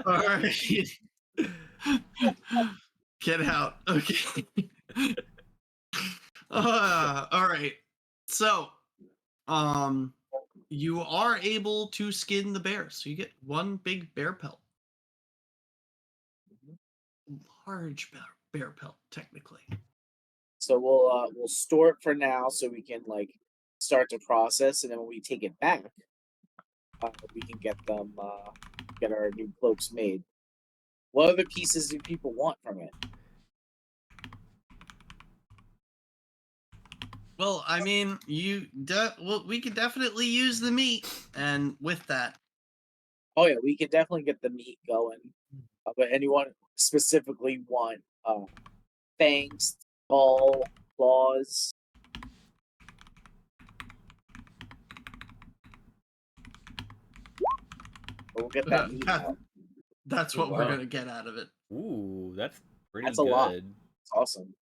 All right. Get out. Okay. All right. So, you are able to skin the bear, so you get one big bear pelt. Large bear pelt, technically. So we'll store it for now, so we can like start to process, and then when we take it back, we can get them get our new cloaks made. What other pieces do people want from it? Well, I mean, we could definitely use the meat, and with that, Oh yeah, we can definitely get the meat going. But anyone specifically want fangs, skull, claws? We'll get that meat out. that's what we're Wow. gonna get out of it. Ooh, that's pretty That's a good. lot. It's awesome.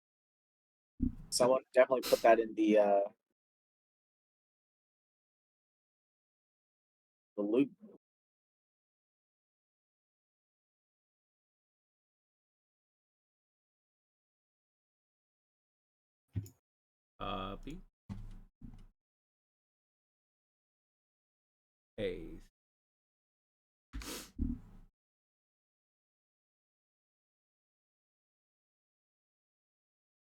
Someone definitely put that in the loop. Copy. Paste.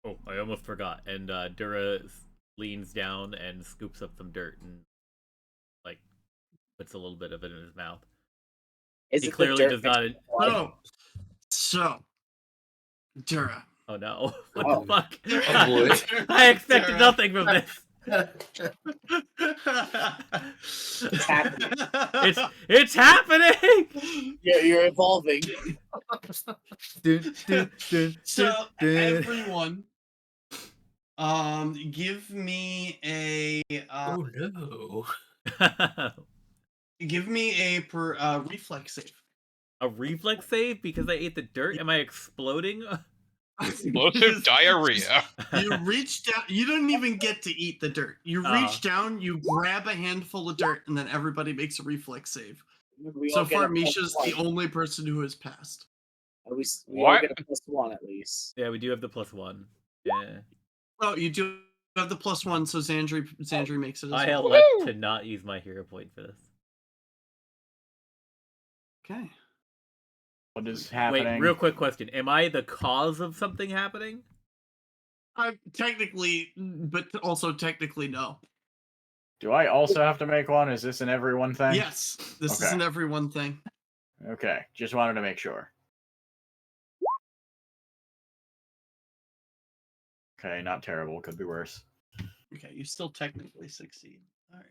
Oh, I almost forgot. And Dura leans down and scoops up some dirt and like puts a little bit of it in his mouth. Is He it the clearly dirt does mixed not. with blood? So, Dura. Oh no! What Oh. the fuck? Oh, boy. I expected Dura. nothing from this. It's happening. It's happening. Yeah, you're evolving. Dun, dun, dun, So, dun, dun. everyone, give me a Oh no. reflex save. A reflex save because I ate the dirt? Am I exploding? Explosive diarrhea. You reach down. You don't even get to eat the dirt. You reach down, you grab a handful of dirt, and then everybody makes a reflex save. We So all get far, a plus Misha's the one. only person who has passed. We all What? get a +1 at least. Yeah, we do have the +1. Yeah. Oh, you do have the +1, so Xandri makes it as I well. elect Woohoo! to not use my hero point for this. Okay. What is happening? Wait, real quick question. Am I the cause of something happening? Technically, but also technically no. Do I also have to make one? Is this an everyone thing? Yes, this is Okay. an everyone thing. Okay, just wanted to make sure. Okay, not terrible. Could be worse. Okay, you still technically succeed. All right.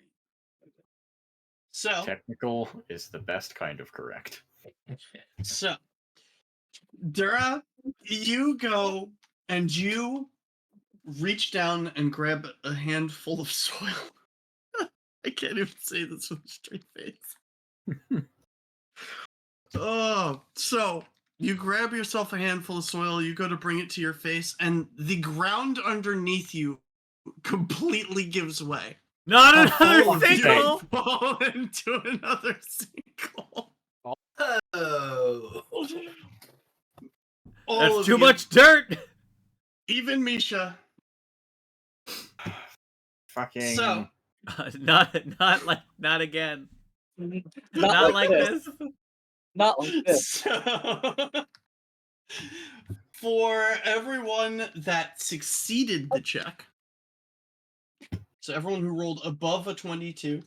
So, Technical is the best kind of correct. so Dura, you go and you reach down and grab a handful of soil. I can't even say this with a straight face. Oh, so you grab yourself a handful of soil, you go to bring it to your face, and the ground underneath you completely gives way. Not All another of you single! fall into another single. Oh. All That's of too you, much dirt! even Misha. Fucking. So, not again. Not, Not like this. Not like this. so for everyone that succeeded the check, so everyone who rolled above a 22,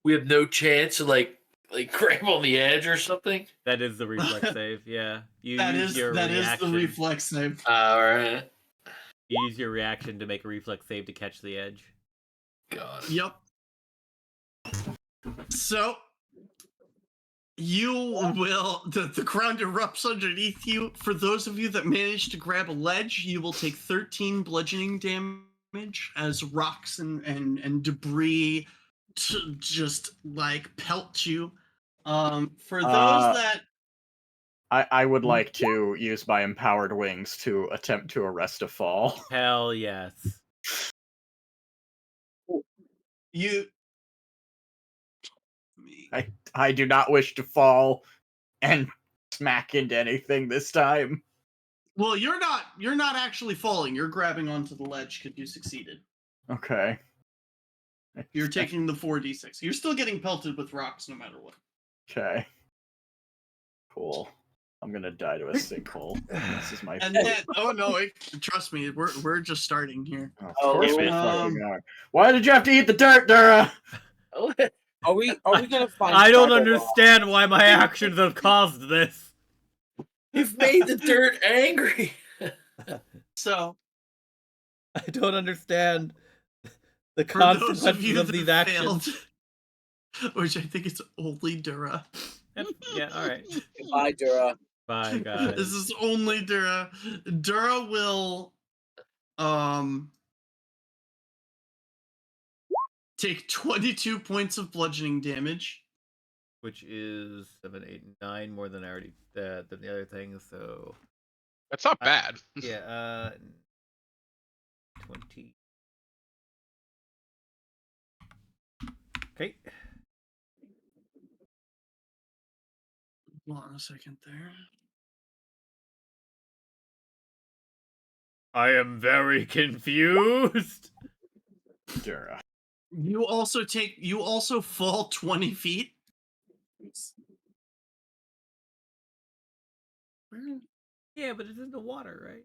We have no chance to like grab on the edge or something. That is the reflex save, yeah. You that use is your the reaction. reflex save. All right. You use your reaction to make a reflex save to catch the edge. God. Yep. So You will. The ground erupts underneath you. For those of you that manage to grab a ledge, you will take 13 bludgeoning damage as rocks and debris just like pelt you. For those that I would like to use my empowered wings to attempt to arrest a fall. Hell yes. you I do not wish to fall and smack into anything this time. well, you're not actually falling. You're grabbing onto the ledge because you succeeded. Okay. You're taking the 4d6. You're still getting pelted with rocks no matter what. Okay. Cool. I'm gonna die to a sinkhole. This is my. And then, oh no, trust me, we're just starting here. Of Oh, course we um, fucking are. Why did you have to eat the dirt, Dura? Are we gonna find? I don't Tribal understand why my actions have caused this. You've made the dirt angry. So, I don't understand the for those of consequences you of that these have actions. failed, which I think is only Dura. Yeah, all right. Goodbye, Dura. Bye, guys. This is only Dura. Dura will take 22 points of bludgeoning damage. Which is 7, 8, 9 more than I already than the other things. So That's not bad. yeah, 20. Okay. Hold on a second there. I am very confused. Dura. You also fall 20 feet. Where? Yeah, but it's in the water, right?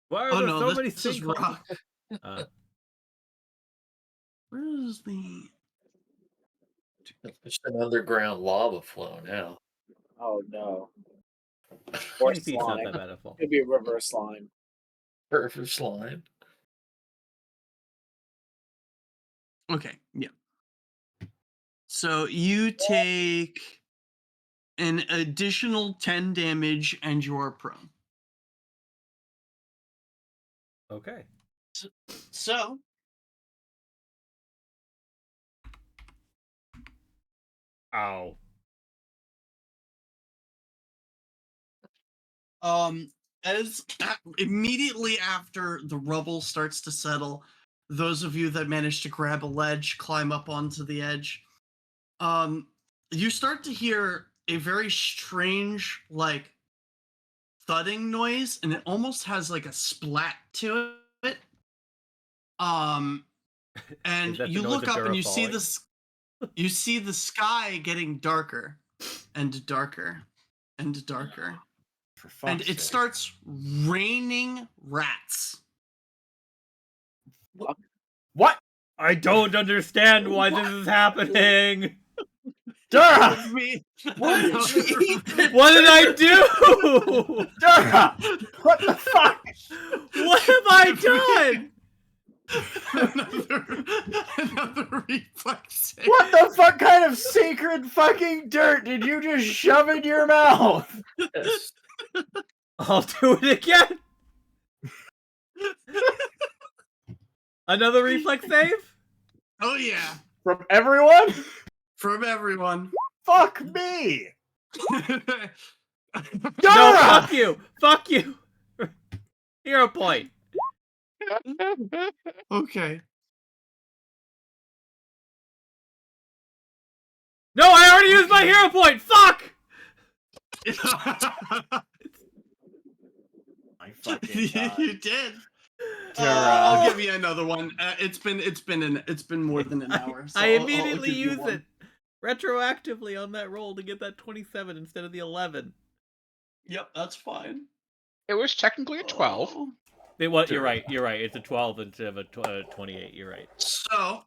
Why are Oh there no, so many this is sinkholes? rock. Uh, Where is the? It's an underground lava flow now. Oh no. 20 feet's not slime. that bad a fall. Could be a river of slime. Perfect slime. Okay, yeah. So you take an additional 10 damage and you're prone. Okay. So Ow. as immediately after the rubble starts to settle, those of you that manage to grab a ledge climb up onto the edge. You start to hear a very strange, like, thudding noise, and it almost has like a splat to it. And Is that the you noise look of up and Dura you see falling? this. You see the sky getting darker and darker and darker. For And fuck's it sake. starts raining rats. What? I don't understand why this is happening. Dura! What did you eat? What did I do? Dura! What the fuck? What have I done? another reflex save. What the fuck kind of sacred fucking dirt did you just shove in your mouth? Yes. I'll do it again. Another reflex save? Oh yeah, From everyone? from everyone. Fuck me! No, Dura! fuck you. Fuck you. Hero point. Okay. No, I already used my hero point. Fuck. My fucking God. You did. Dura. I'll give you another one. It's been more than an hour. So I I'll immediately give you use one. it retroactively on that roll to get that 27 instead of the 11. Yep, that's fine. It was technically a 12. Oh. You're right. You're right. It's a 12 instead of a 28. You're right. So,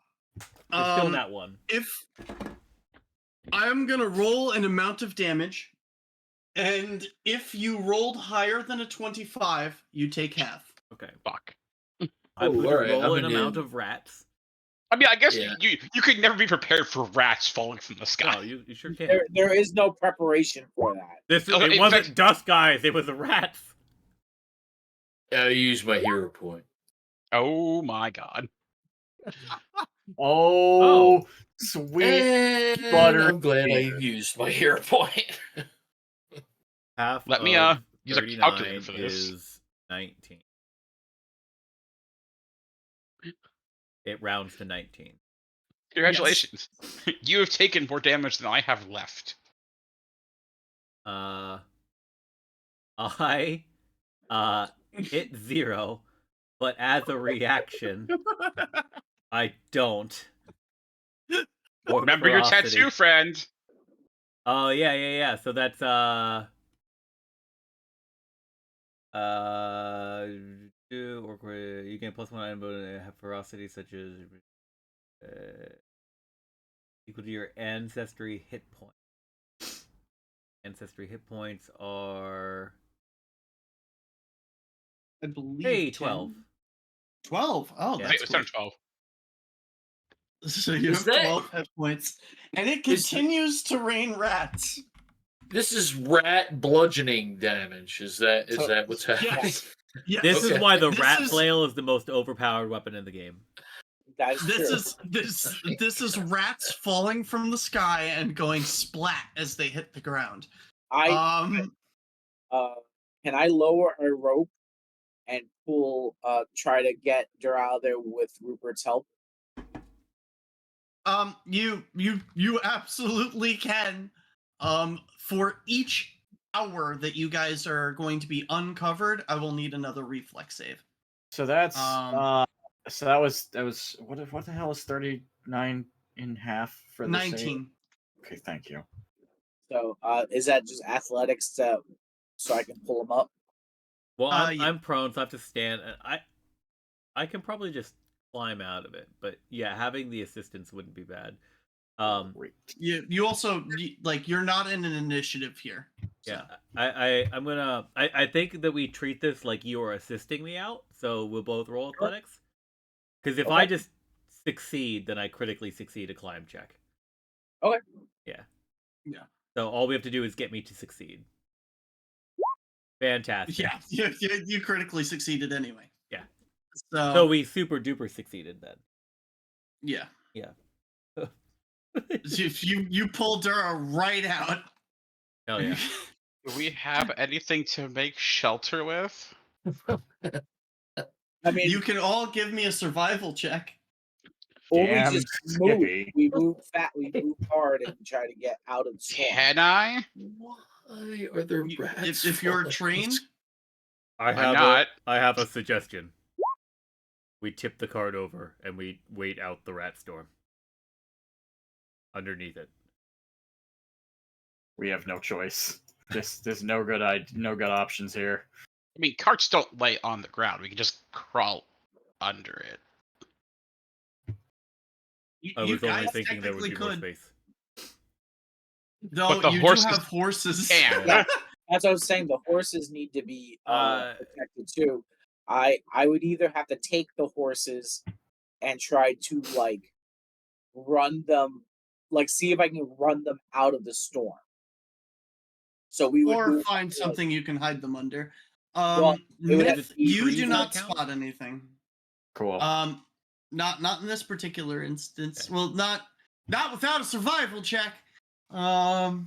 You're still not one. if I'm gonna roll an amount of damage, and if you rolled higher than a 25, you take half. Okay. Fuck. I'm going to alright, roll I'm an amount gonna- of rats. I mean, I guess Yeah. you could never be prepared for rats falling from the sky. No, you sure can. There is no preparation for that. It in wasn't fact- dust, guys. It was the rats. I use my hero point. Oh my god. Oh, sweet. And butter I'm glad I beer. used my hero point. Half Let me of use a 39 calculator for this. is 19. It rounds to 19. Congratulations. You have taken more damage than I have left. I hit 0, but as a reaction, I don't. Or Remember your ferocity. tattoo, friend. Oh yeah. So that's you gain +1 item bonus have ferocity such as equal to your ancestry hit point. Ancestry hit points are I believe. 12. 12. Oh, Yeah. Wait, that's it's on cool. 12. So you Is have that- 12 hit points, and it Is- continues to rain rats. This is rat bludgeoning damage. Is that what's happening? Yes. Yes. This is Okay. why the This rat is- flail is the most overpowered weapon in the game. That is true. This is rats falling from the sky and going splat as they hit the ground. Can I lower a rope and pull try to get Dur out of there with Rupert's help? You absolutely can. For each hour that you guys are going to be uncovered, I will need another reflex save. So that's so that was what the hell is 39 in half for the 19. save? Okay, thank you. So is that just athletics so I can pull him up? Well, Yeah. I'm prone, so I have to stand. And I can probably just climb out of it, but yeah, having the assistance wouldn't be bad. Great. You also you're not in an initiative here. So. Yeah, I'm gonna. I think that we treat this like you are assisting me out, so we'll both roll athletics. Because if I Okay. just succeed, then I critically succeed a climb check. Okay. Yeah. Yeah. So all we have to do is get me to succeed. Fantastic. Yeah, you critically succeeded anyway. Yeah. So we super duper succeeded then. yeah. Yeah. If you pulled Dura right out. Hell yeah. Do we have anything to make shelter with? I mean, You can all give me a survival check. or we Damn just move. Skippy. We move hard and try to get out of the storm. Can I? Why are there rats? If you're falling? trained, I have a suggestion. We tip the card over and we wait out the rat storm. Underneath it. We have no choice. There's no good options here. I mean, carts don't lay on the ground. We can just crawl under it. I you was only guys thinking there would technically be more could. space. Though But the you horses do have horses. can. Yeah. That's what I was saying. The horses need to be protected too. I would either have to take the horses and try to run them, see if I can run them out of the storm. So we would Or move find to, something you can hide them under. Well, it would have Myth, to be you trees do that not count? spot anything. Cool. Not in this particular instance. Well, not without a survival check. So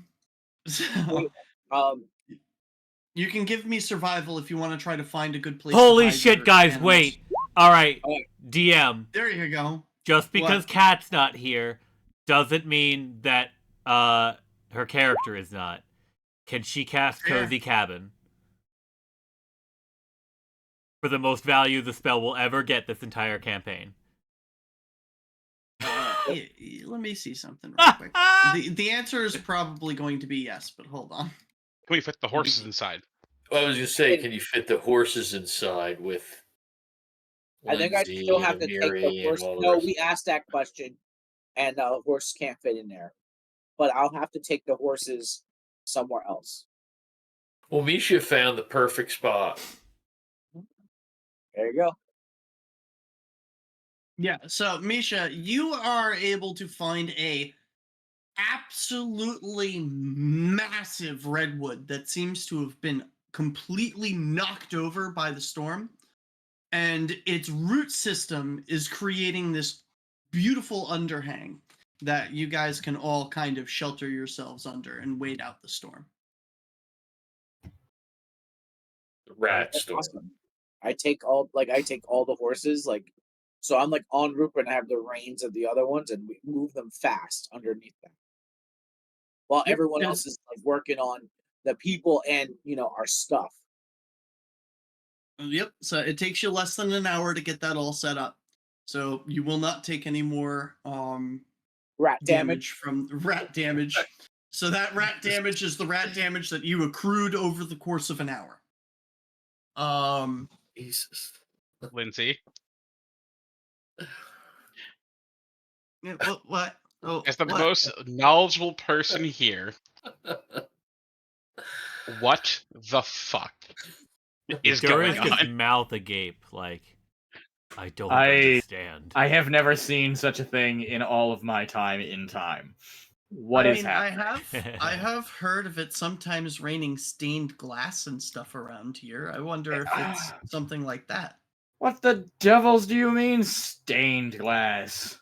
you can give me survival if you want to try to find a good place. to Holy hide shit, your guys, animals. wait. Alright, Okay. DM. There you go. Just because What? Kat's not here doesn't mean that her character is not. Can she cast Fair. Cozy Cabin? For the most value the spell will ever get this entire campaign. Let me see something real quick. The answer is probably going to be yes, but hold on. Can we fit the horses inside? I was gonna say, can you fit the horses inside with? I think I Lindsay still have and to take Mary the and horse. all the No, rest? we asked that question, and horse can't fit in there. But I'll have to take the horses somewhere else. Well, Misha found the perfect spot. There you go. Yeah. So Misha, you are able to find a absolutely massive redwood that seems to have been completely knocked over by the storm, and its root system is creating this beautiful underhang that you guys can all kind of shelter yourselves under and wait out the storm. Rat That's storm. awesome. I take all the horses, like, so I'm like en route and I have the reins of the other ones, and we move them fast underneath them, while Yep, everyone and- else is like working on the people and our stuff. Yep. So it takes you less than an hour to get that all set up. So you will not take any more Rat damage damage. from rat damage. So that rat damage is the rat damage that you accrued over the course of an hour. Jesus. Lindsay, Yeah, what? Oh, as the what? most knowledgeable person here, what the fuck is Durin's going just on? mouth agape, like, I don't I understand. I have never seen such a thing in all of my time in time. What I is mean, happening? I have heard of it sometimes raining stained glass and stuff around here. I wonder if it's something like that. What the devils do you mean, stained glass?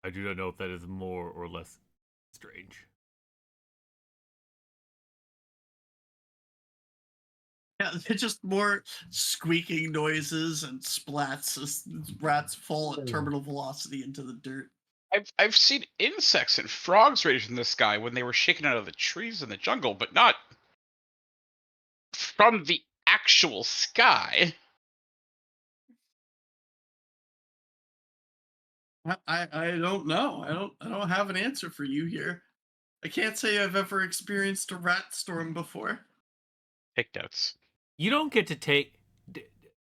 I do not know if that is more or less strange. Yeah, they're just more squeaking noises and splats as rats fall at terminal velocity into the dirt. I've seen insects and frogs raised in the sky when they were shaken out of the trees in the jungle, but not from the actual sky. I don't know. I don't have an answer for you here. I can't say I've ever experienced a rat storm before. Take notes. You don't get to take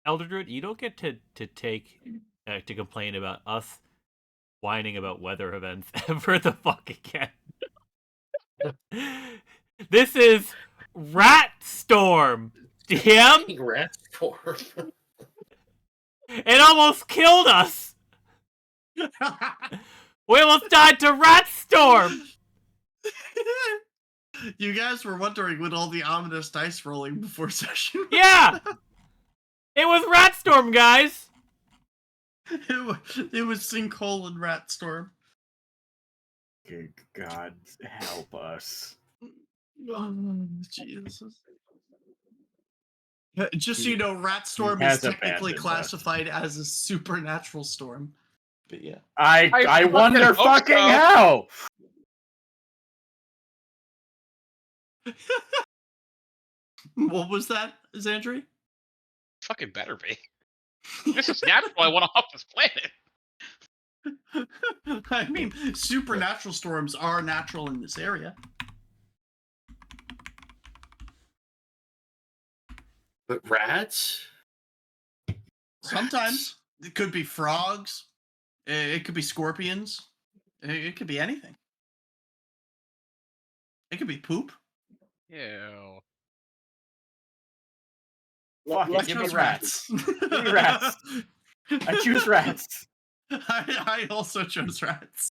Elder Druid. You don't get to take to complain about us whining about weather events ever the fuck again. This is Rat Storm, DM. Rat storm. It almost killed us. We almost died to Rat Storm. You guys were wondering with all the ominous dice rolling before session. Yeah, it was Rat Storm, guys. It was sinkhole and rat storm. Good God, help us. Oh, Jesus. Just so you know, rat storm has is technically abandoned us. classified as a supernatural storm. But yeah. I I wonder hope fucking so. how. What was that, Xandri? Fucking better be. This is natural. I want to off this planet. I mean, supernatural storms are natural in this area. But rats? Sometimes it could be frogs. It could be scorpions. It could be anything. It could be poop. Ew. Fuck it, Let's give me just- rats. Give me rats. I choose rats. I also chose rats.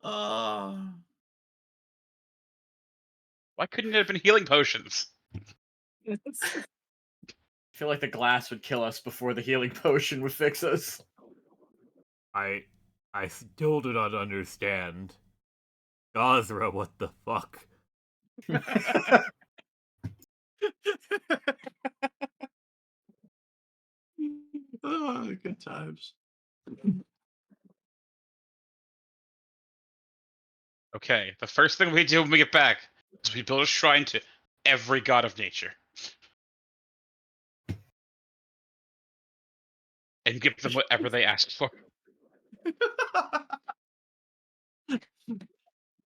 Why couldn't it have been healing potions? I feel like the glass would kill us before the healing potion would fix us. I still do not understand. Gazra, what the fuck? Oh, good times. Okay, the first thing we do when we get back is we build a shrine to every god of nature. And give them whatever they ask for.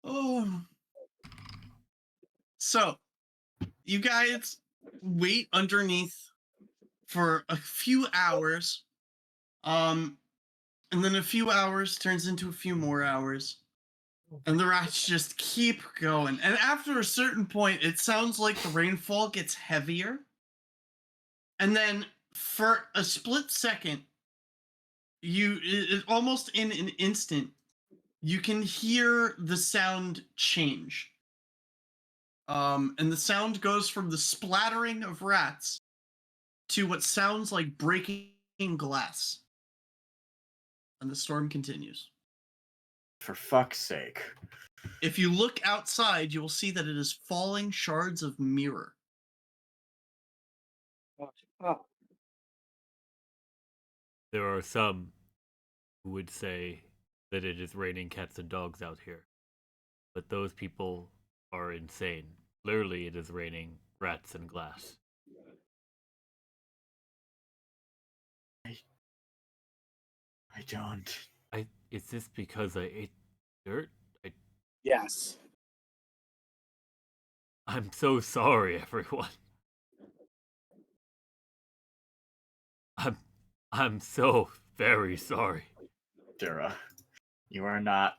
Oh. So, you guys wait underneath for a few hours. And then a few hours turns into a few more hours. And the rats just keep going. And after a certain point, it sounds like the rainfall gets heavier. And then for a split second, almost in an instant, you can hear the sound change. And the sound goes from the splattering of rats to what sounds like breaking glass. And the storm continues. For fuck's sake. If you look outside, you will see that it is falling shards of mirror. Ah, There are some who would say that it is raining cats and dogs out here. But those people are insane. Literally, it is raining rats and glass. I don't. Is this because I ate dirt? yes. I'm so sorry, everyone. I'm so very sorry. Dura, you are not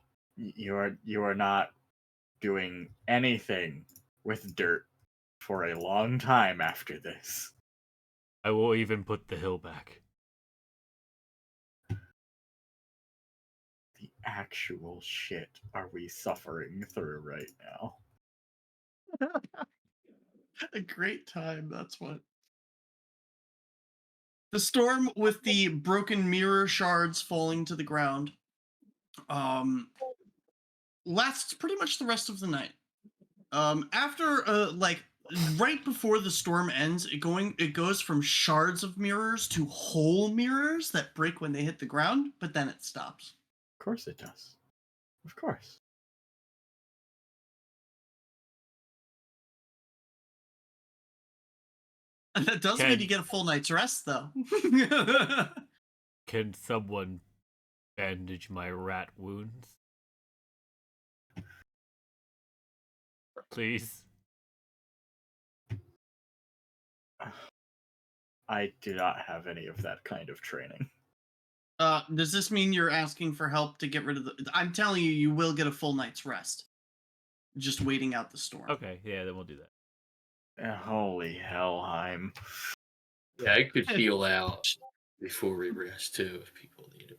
doing anything with dirt for a long time after this. I will even put the hill back. The actual shit are we suffering through right now? A great time, that's what. The storm with the broken mirror shards falling to the ground lasts pretty much the rest of the night. After like right before the storm ends, it goes from shards of mirrors to whole mirrors that break when they hit the ground, but then it stops. Of course it does. Of course. And that does mean you get a full night's rest, though. Can someone bandage my rat wounds? Please. I do not have any of that kind of training. Does this mean you're asking for help to get rid of the... I'm telling you, you will get a full night's rest. Just waiting out the storm. Okay, yeah, then we'll do that. Holy Hellheim. Yeah, I could heal out before we rest too if people need it.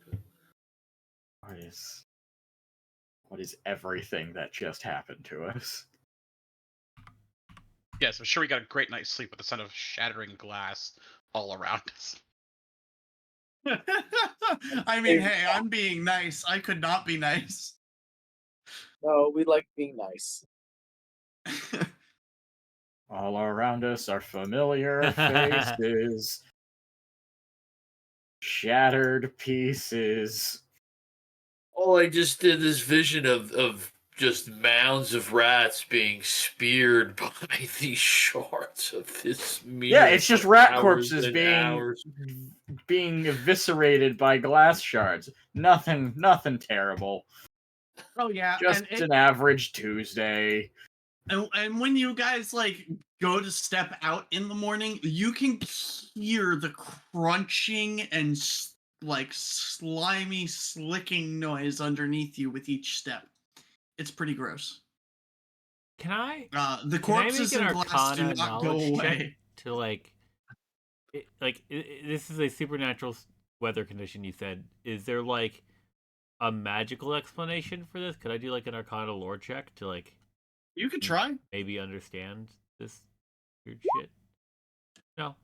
What is everything that just happened to us? Yes, I'm sure we got a great night's sleep with the sound of shattering glass all around us. I mean, hey, I'm being nice. I could not be nice. No, we like being nice. All around us are familiar faces. Shattered pieces. Oh, I just did this vision of just mounds of rats being speared by these shards of this mirror. Yeah, it's just for rat hours corpses and being hours. eviscerated by glass shards. Nothing terrible. Oh yeah, Just an average Tuesday. and when you guys like go to step out in the morning, you can hear the crunching and like slimy slicking noise underneath you with each step. It's pretty gross. Can I? The Can I corpses make an in glass do Arcana not go knowledge check away. to like, this is a supernatural weather condition? You said. Is there like a magical explanation for this? Could I do like an Arcana lore check to like You could try. maybe understand this weird shit? No,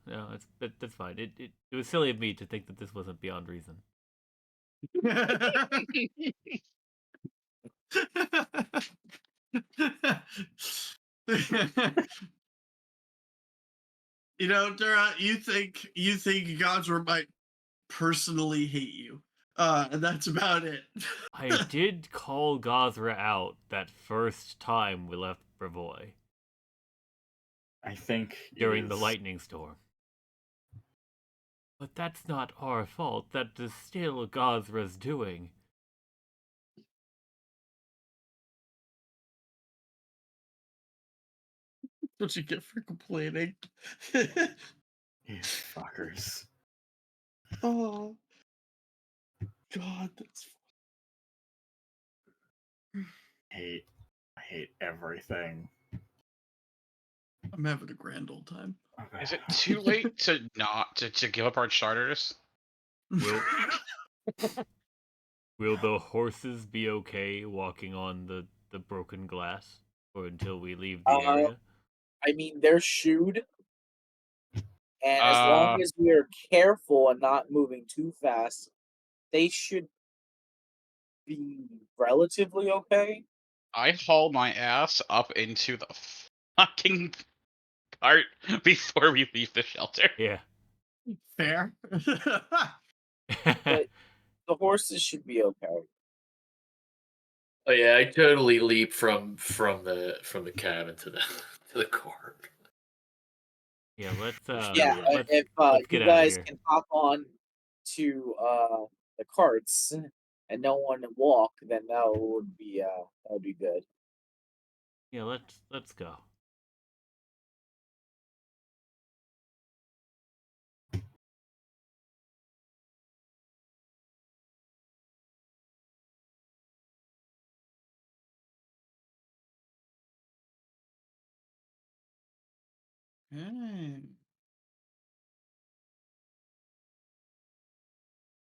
that's fine. It was silly of me to think that this wasn't beyond reason. You know, Dara, you think Godsworth might personally hate you. And that's about it. I did call Gazra out that first time we left Bravoy I think during the lightning storm. But that's not our fault. That is still Gazra's doing. What you get for complaining. You fuckers. Oh. God, that's... I hate everything. I'm having a grand old time. Is it too late to not to give up our charters? Will Will the horses be okay walking on the broken glass, or until we leave the Uh, area? I mean, they're shoed, and as long Uh, as we're careful and not moving too fast, they should be relatively okay. I haul my ass up into the fucking cart before we leave the shelter. Yeah. Fair. But the horses should be okay. Oh yeah, I totally leap from the cabin to the to the cart. Yeah, let's Yeah, let's if let's you get out of guys here. can hop on to the carts and no one walk, then that would be good. Yeah, let's go.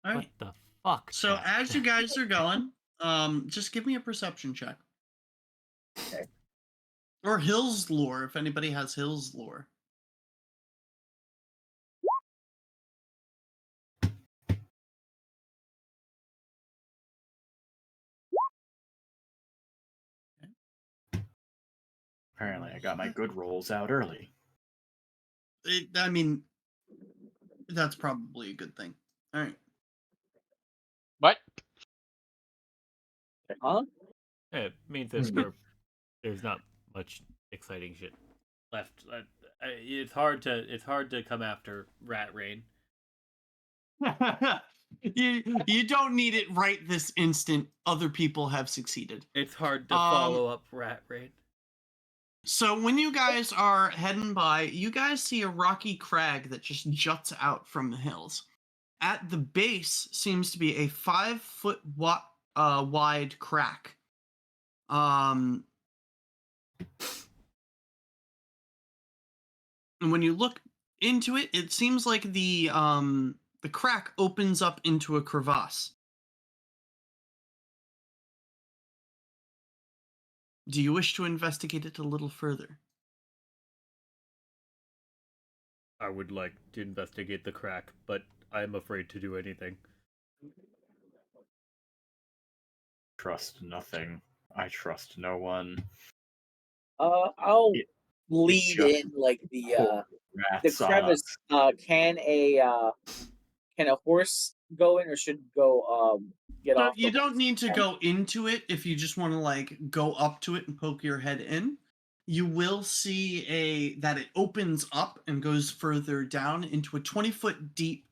All What right. the fuck, So chat? as you guys are going, just give me a perception check. Okay. Or Hill's lore, if anybody has Hill's lore. Apparently, I got my good rolls out early. I mean, that's probably a good thing. All right. What? Huh? It means that there's not much exciting shit left. It's hard to come after Rat Rain. you don't need it right this instant. Other people have succeeded. It's hard to Um, follow up Rat Rain. So when you guys are heading by, you guys see a rocky crag that just juts out from the hills. At the base seems to be a 5-foot wide crack. And when you look into it, it seems like the crack opens up into a crevasse. Do you wish to investigate it a little further? I would like to investigate the crack, but I'm afraid to do anything. Trust nothing. I trust no one. I'll It, it lead just in like the rats on us. crevice. Can a horse go in or should go get So off? you The don't horse? need to go into it if you just want to like go up to it and poke your head in. You will see that it opens up and goes further down into a 20-foot deep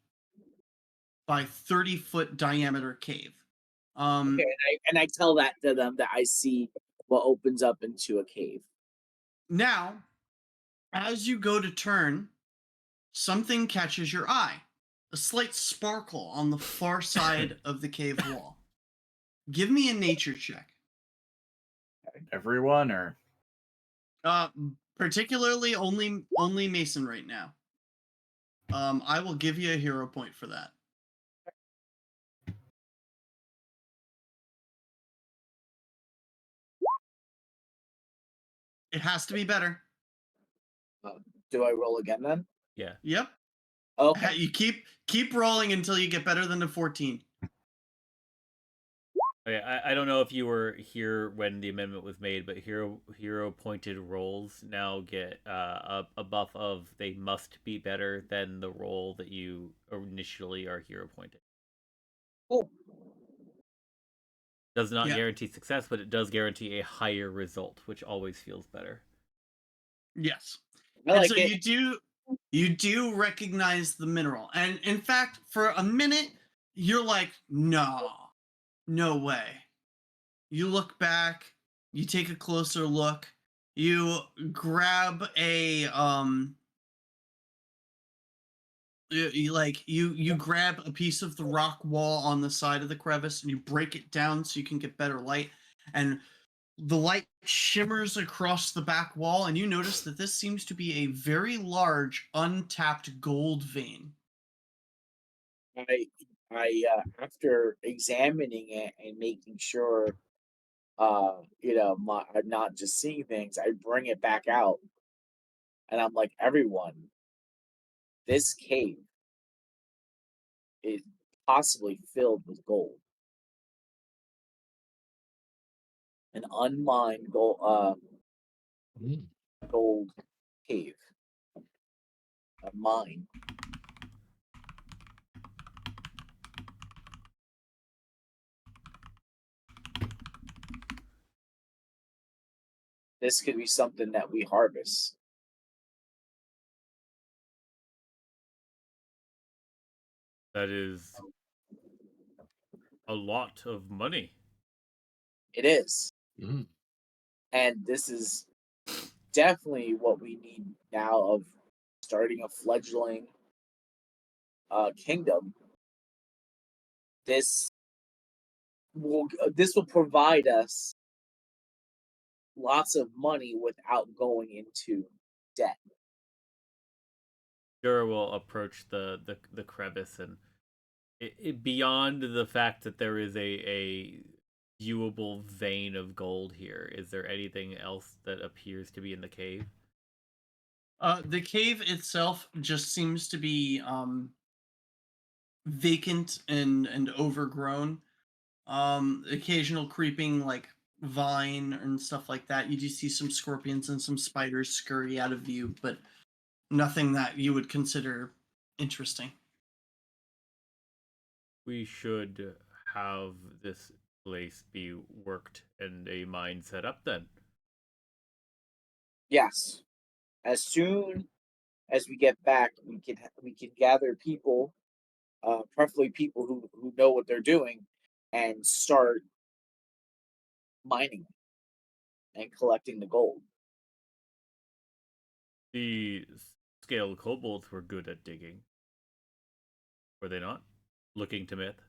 by 30-foot diameter cave. Okay, and I tell that to them that I see what opens up into a cave. Now, as you go to turn, something catches your eye. A slight sparkle on the far side of the cave wall. Give me a nature check. Everyone, or Particularly only Mason right now. I will give you a hero point for that. It has to be better. Do I roll again then? Yeah. Yep. Okay. You keep rolling until you get better than a 14. Okay, I don't know if you were here when the amendment was made, but hero pointed rolls now get a buff of they must be better than the roll that you initially are hero pointed. Cool. Does not Yeah. guarantee success, but it does guarantee a higher result, which always feels better. Yes. I And like so it. you do recognize the mineral. And in fact, for a minute, you're like, no way. You look back, you take a closer look, you grab a you grab a piece of the rock wall on the side of the crevice and you break it down so you can get better light, and the light shimmers across the back wall, and you notice that this seems to be a very large untapped gold vein. I after examining it and making sure, I'm not just seeing things, I bring it back out, and I'm like, everyone, this cave is possibly filled with gold, an unmined gold cave, a mine. This could be something that we harvest. That is a lot of money. It is. Mm. And this is definitely what we need now of starting a fledgling kingdom. This will provide us lots of money without going into debt. Sure, we'll approach the crevice, and beyond the fact that there is a viewable vein of gold here, is there anything else that appears to be in the cave? The cave itself just seems to be vacant and overgrown. Occasional creeping like vine and stuff like that. You do see some scorpions and some spiders scurry out of view, but nothing that you would consider interesting. We should have this place be worked and a mine set up then. Yes, as soon as we get back, we can gather people, preferably people who know what they're doing, and start mining and collecting the gold. The scale kobolds were good at digging. Were they not? Looking to myth.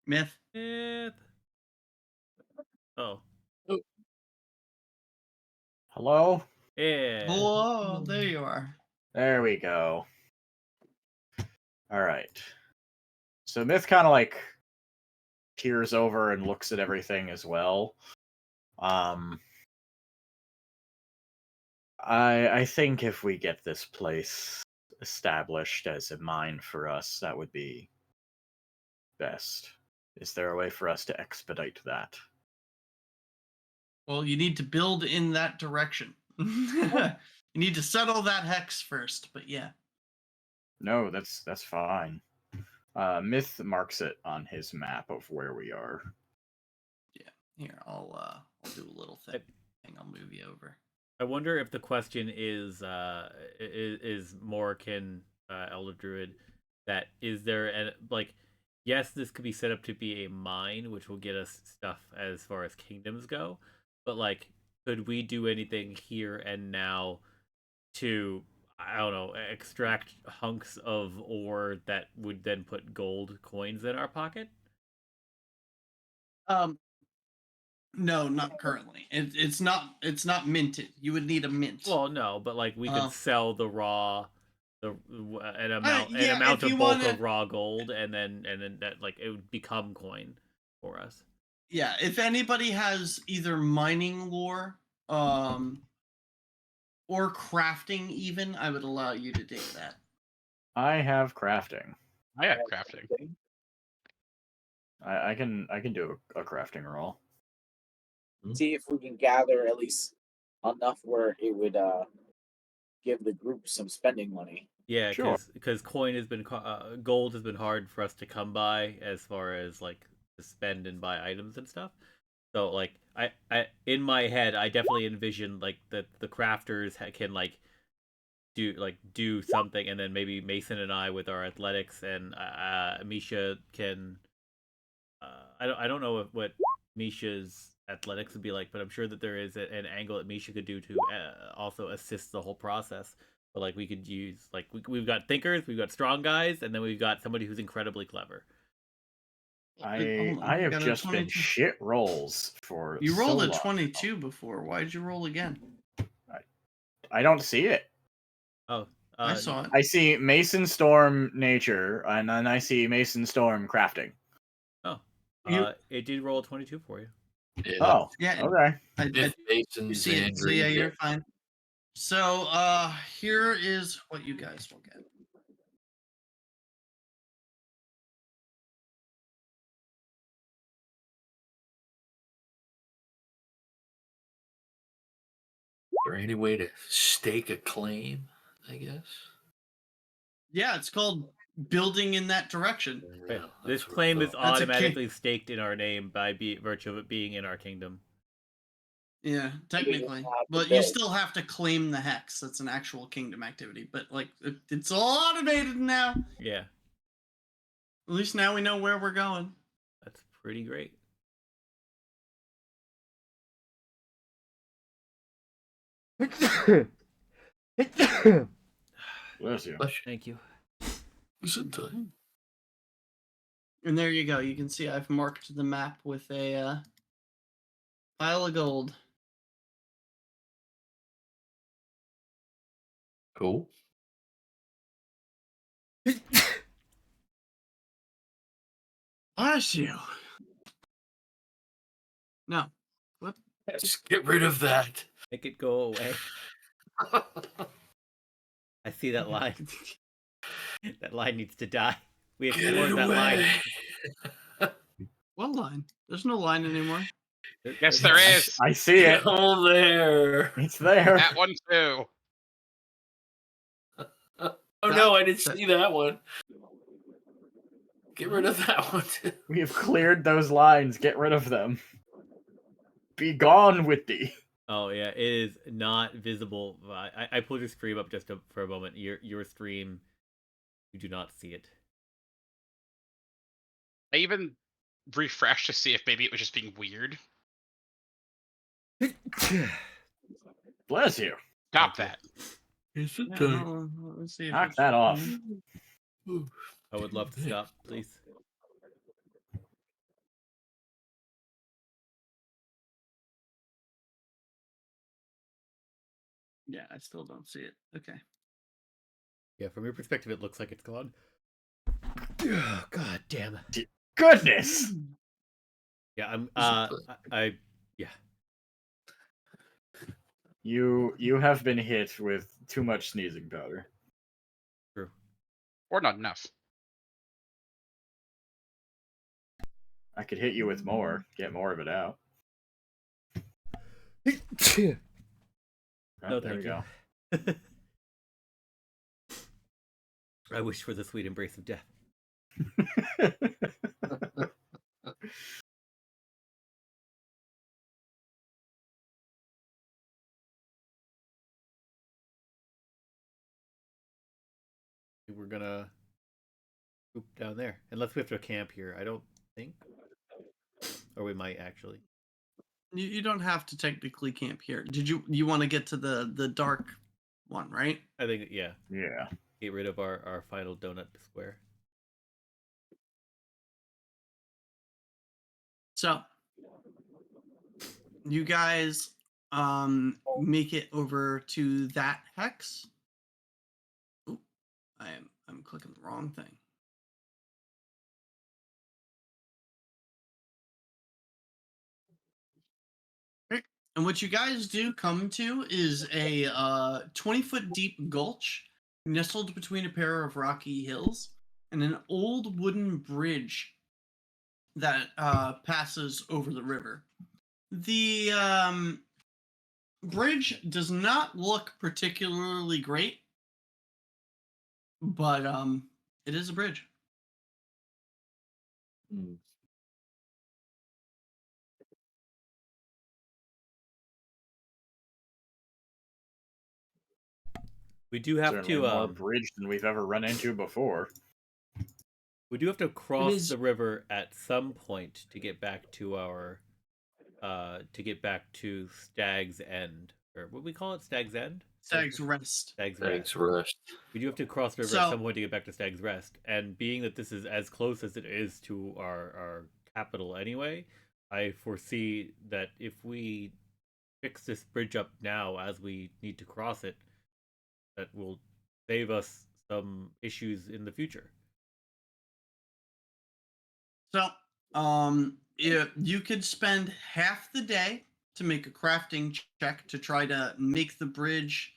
Myth. Myth. Oh. Hello? Yeah. Oh, there you are. There we go. All right. So Myth kind of like peers over and looks at everything as well. I think if we get this place established as a mine for us, that would be best. Is there a way for us to expedite that? Well, you need to build in that direction. You need to settle that hex first, but yeah. No, that's fine. Myth marks it on his map of where we are. Yeah. Here, I'll do a little thing. I'll move you over. I wonder if the question is more akin, Elder Druid, that is there an like, yes, this could be set up to be a mine, which will get us stuff as far as kingdoms go, but like, could we do anything here and now to, I don't know, extract hunks of ore that would then put gold coins in our pocket? No, not currently. It's not minted. You would need a mint. Well, no, but like we could sell the raw, an Yeah, amount if you of bulk wanna, of raw gold, and then that, like, it would become coin for us. yeah, if anybody has either mining lore, or crafting even, I would allow you to take that. I have crafting. I have crafting. I can do a crafting roll. See if we can gather at least enough where it would give the group some spending money. Yeah, Sure. because coin has been gold has been hard for us to come by as far as like to spend and buy items and stuff. So like I in my head I definitely envision like that the crafters can like do something, and then maybe Mason and I with our athletics, and Misha can I don't know what Misha's athletics would be like, but I'm sure that there is an angle that Misha could do to also assist the whole process. But like we could use like we've got thinkers, we've got strong guys, and then we've got somebody who's incredibly clever. Hold on, I you have got a just been 22. shit rolls for You so rolled a long. 22 before. Why'd you roll again? I don't see it. Oh, I saw it. I see Mason Storm Nature, and then I see Mason Storm Crafting. Oh, You- it did roll a 22 for you. Yeah. Oh, Yeah, okay. If you Mason's see it. So yeah, angry, you're fine. So here is what you guys will get. is there any way to stake a claim? I guess. Yeah, it's called building in that direction. Okay. Yeah, This that's what I claim is thought. That's a automatically staked in our name by virtue of it being in our kingdom. Yeah, technically, have to but you build. still have to claim the hex. That's an actual kingdom activity. But like, it's all automated now. Yeah, At least now we know where we're going. that's pretty great. Bless you. Thank you. Sometimes. And there you go. You can see I've marked the map with a pile of gold. Cool. Bless you. No. Whoop. Just get rid of that. Make it go away. I see that line. That line needs to die. We Get explored it that line. away. What line? There's no line anymore. Yes, there is. I see it. Go there. It's there. That one too. Oh no, I didn't see that one. Get rid of that one too. We have cleared those lines. Get rid of them. Be gone with thee. Oh yeah, it is not visible. I pulled your stream up just for a moment. Your stream, you do not see it. I even refreshed to see if maybe it was just being weird. Bless you. Stop that. Is it Yeah, time? hold on, let's see if Knock it's- that off. I would love to stop, please. Yeah, I still don't see it. Okay. Yeah, from your perspective, it looks like it's gone. Oh, God damn. Goodness. Yeah, I'm. Yeah. You have been hit with too much sneezing powder. True. Or not enough. I could hit you with more. Get more of it out. No, Oh, there thank we go. you. I wish for the sweet embrace of death. We're gonna oop down there, unless we have to camp here. I don't think, or we might actually. You don't have to technically camp here. Did you want to get to the dark one, right? I think yeah. Yeah. Get rid of our final donut square. So you guys make it over to that hex. Oop, I'm clicking the wrong thing. Okay. And what you guys do come to is a 20-foot deep gulch nestled between a pair of rocky hills and an old wooden bridge that passes over the river. The bridge does not look particularly great, but it is a bridge. We do have Certainly to more bridge than we've ever run into before. we do have to cross is- the river at some point to get back to our Stag's End, or what we call it, Stag's End. Stag's Rest. Stag's Rest. Thanks, Rest. We do have to cross the river So- at some point to get back to Stag's Rest, and being that this is as close as it is to our capital anyway, I foresee that if we fix this bridge up now as we need to cross it, that will save us some issues in the future. So, you could spend half the day to make a crafting check to try to make the bridge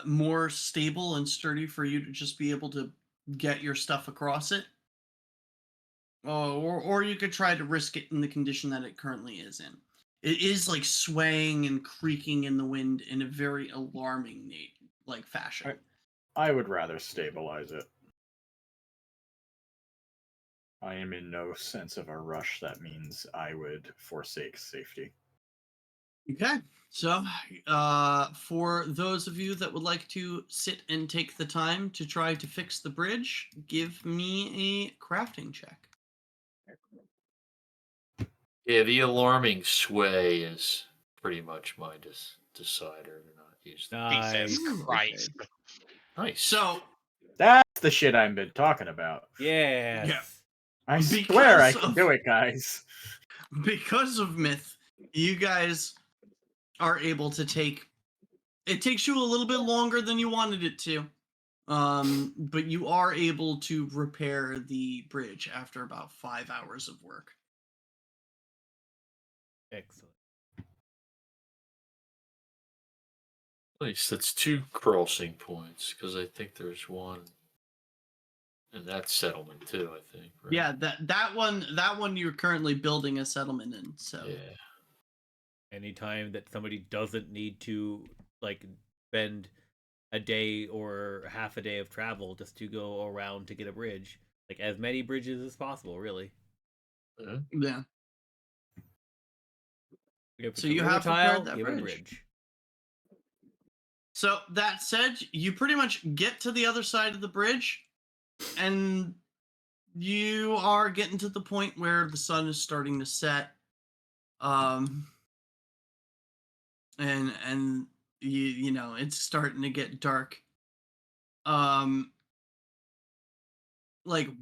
more stable and sturdy for you to just be able to get your stuff across it. Or you could try to risk it in the condition that it currently is in. It is like swaying and creaking in the wind in a very alarming fashion. I would rather stabilize it. I am in no sense of a rush. That means I would forsake safety. Okay, so for those of you that would like to sit and take the time to try to fix the bridge, give me a crafting check. Yeah, the alarming sway is pretty much my decider to not use that. Jesus Nice. Christ. Nice. So, That's the shit I've been talking about. Yes. Yeah. I swear I Because can of- do it, guys. because of myth, you guys are able to take. It takes you a little bit longer than you wanted it to, but you are able to repair the bridge after about 5 hours of work. Excellent. Nice. That's 2 crossing points because I think there's one, and that's settlement too. I think. Right? Yeah, that one you're currently building a settlement in. So Yeah. Anytime that somebody doesn't need to spend a day or half a day of travel just to go around to get a bridge, as many bridges as possible, really. yeah. If So it's a you river have tile, prepared that give it a bridge. bridge. So that said, you pretty much get to the other side of the bridge, and you are getting to the point where the sun is starting to set. And you know it's starting to get dark. Like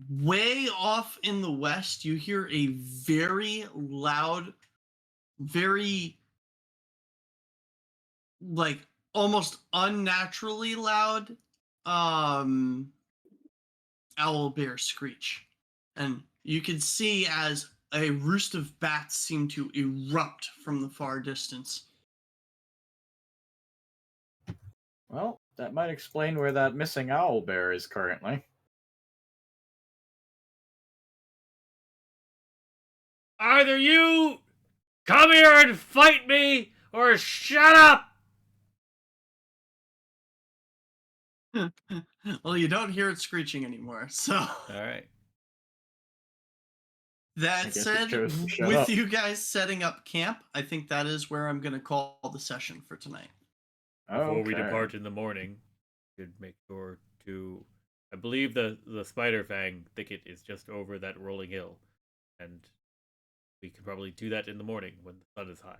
way off in the west, you hear a very loud, very almost unnaturally loud owl bear screech, and you can see as a roost of bats seem to erupt from the far distance. Well, that might explain where that missing owl bear is currently. Either you come here and fight me, or shut up! Well, you don't hear it screeching anymore, so Alright. that guess it said, chose to shut with up. you guys setting up camp, I think that is where I'm going to call the session for tonight. Before we Okay. depart in the morning, should make sure to. I believe the spider fang thicket is just over that rolling hill, and we can probably do that in the morning when the sun is high.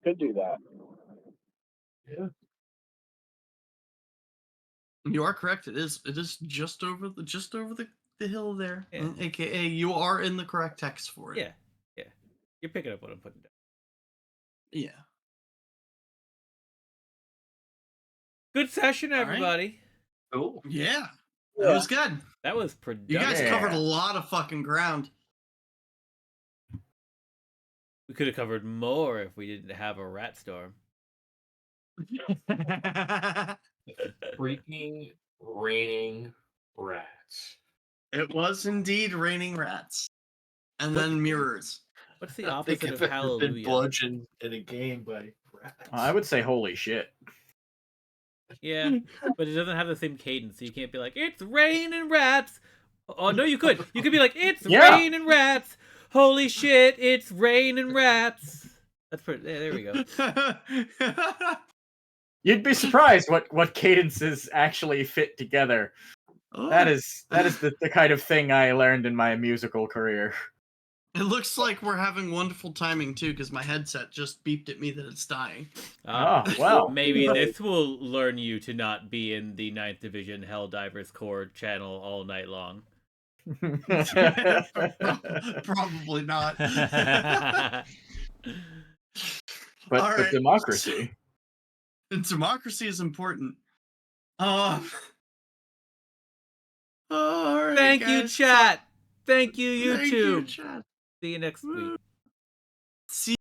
Could do that. You are correct. It is just over the hill there. Yeah. AKA you are in the correct text for it. Yeah. You're picking up what I'm putting down. Yeah. Good session, All right. everybody. Cool. Yeah. That was good. That was productive. You guys Yeah. covered a lot of fucking ground. We could have covered more if we didn't have a rat storm. Freaking raining rats. It was indeed raining rats. And then mirrors. What's the I think opposite I've of ever been hallelujah? bludgeoned in a game by rats. I would say holy shit. Yeah, but it doesn't have the same cadence, so you can't be like, it's rain and rats. Oh, no, you could. You could be like, it's Yeah. rain and rats. Holy shit, it's rain and rats. That's pretty. There we go. You'd be surprised what cadences actually fit together. Oh. That is the kind of thing I learned in my musical career. It looks like we're having wonderful timing too, because my headset just beeped at me that it's dying. Oh, well. Maybe this will learn you to not be in the 9th Division Helldivers Corps channel all night long. Probably not. But All right. democracy. Democracy is important. All right, Thank you, guys. chat. Thank you, Thank you, YouTube. chat. See you next week.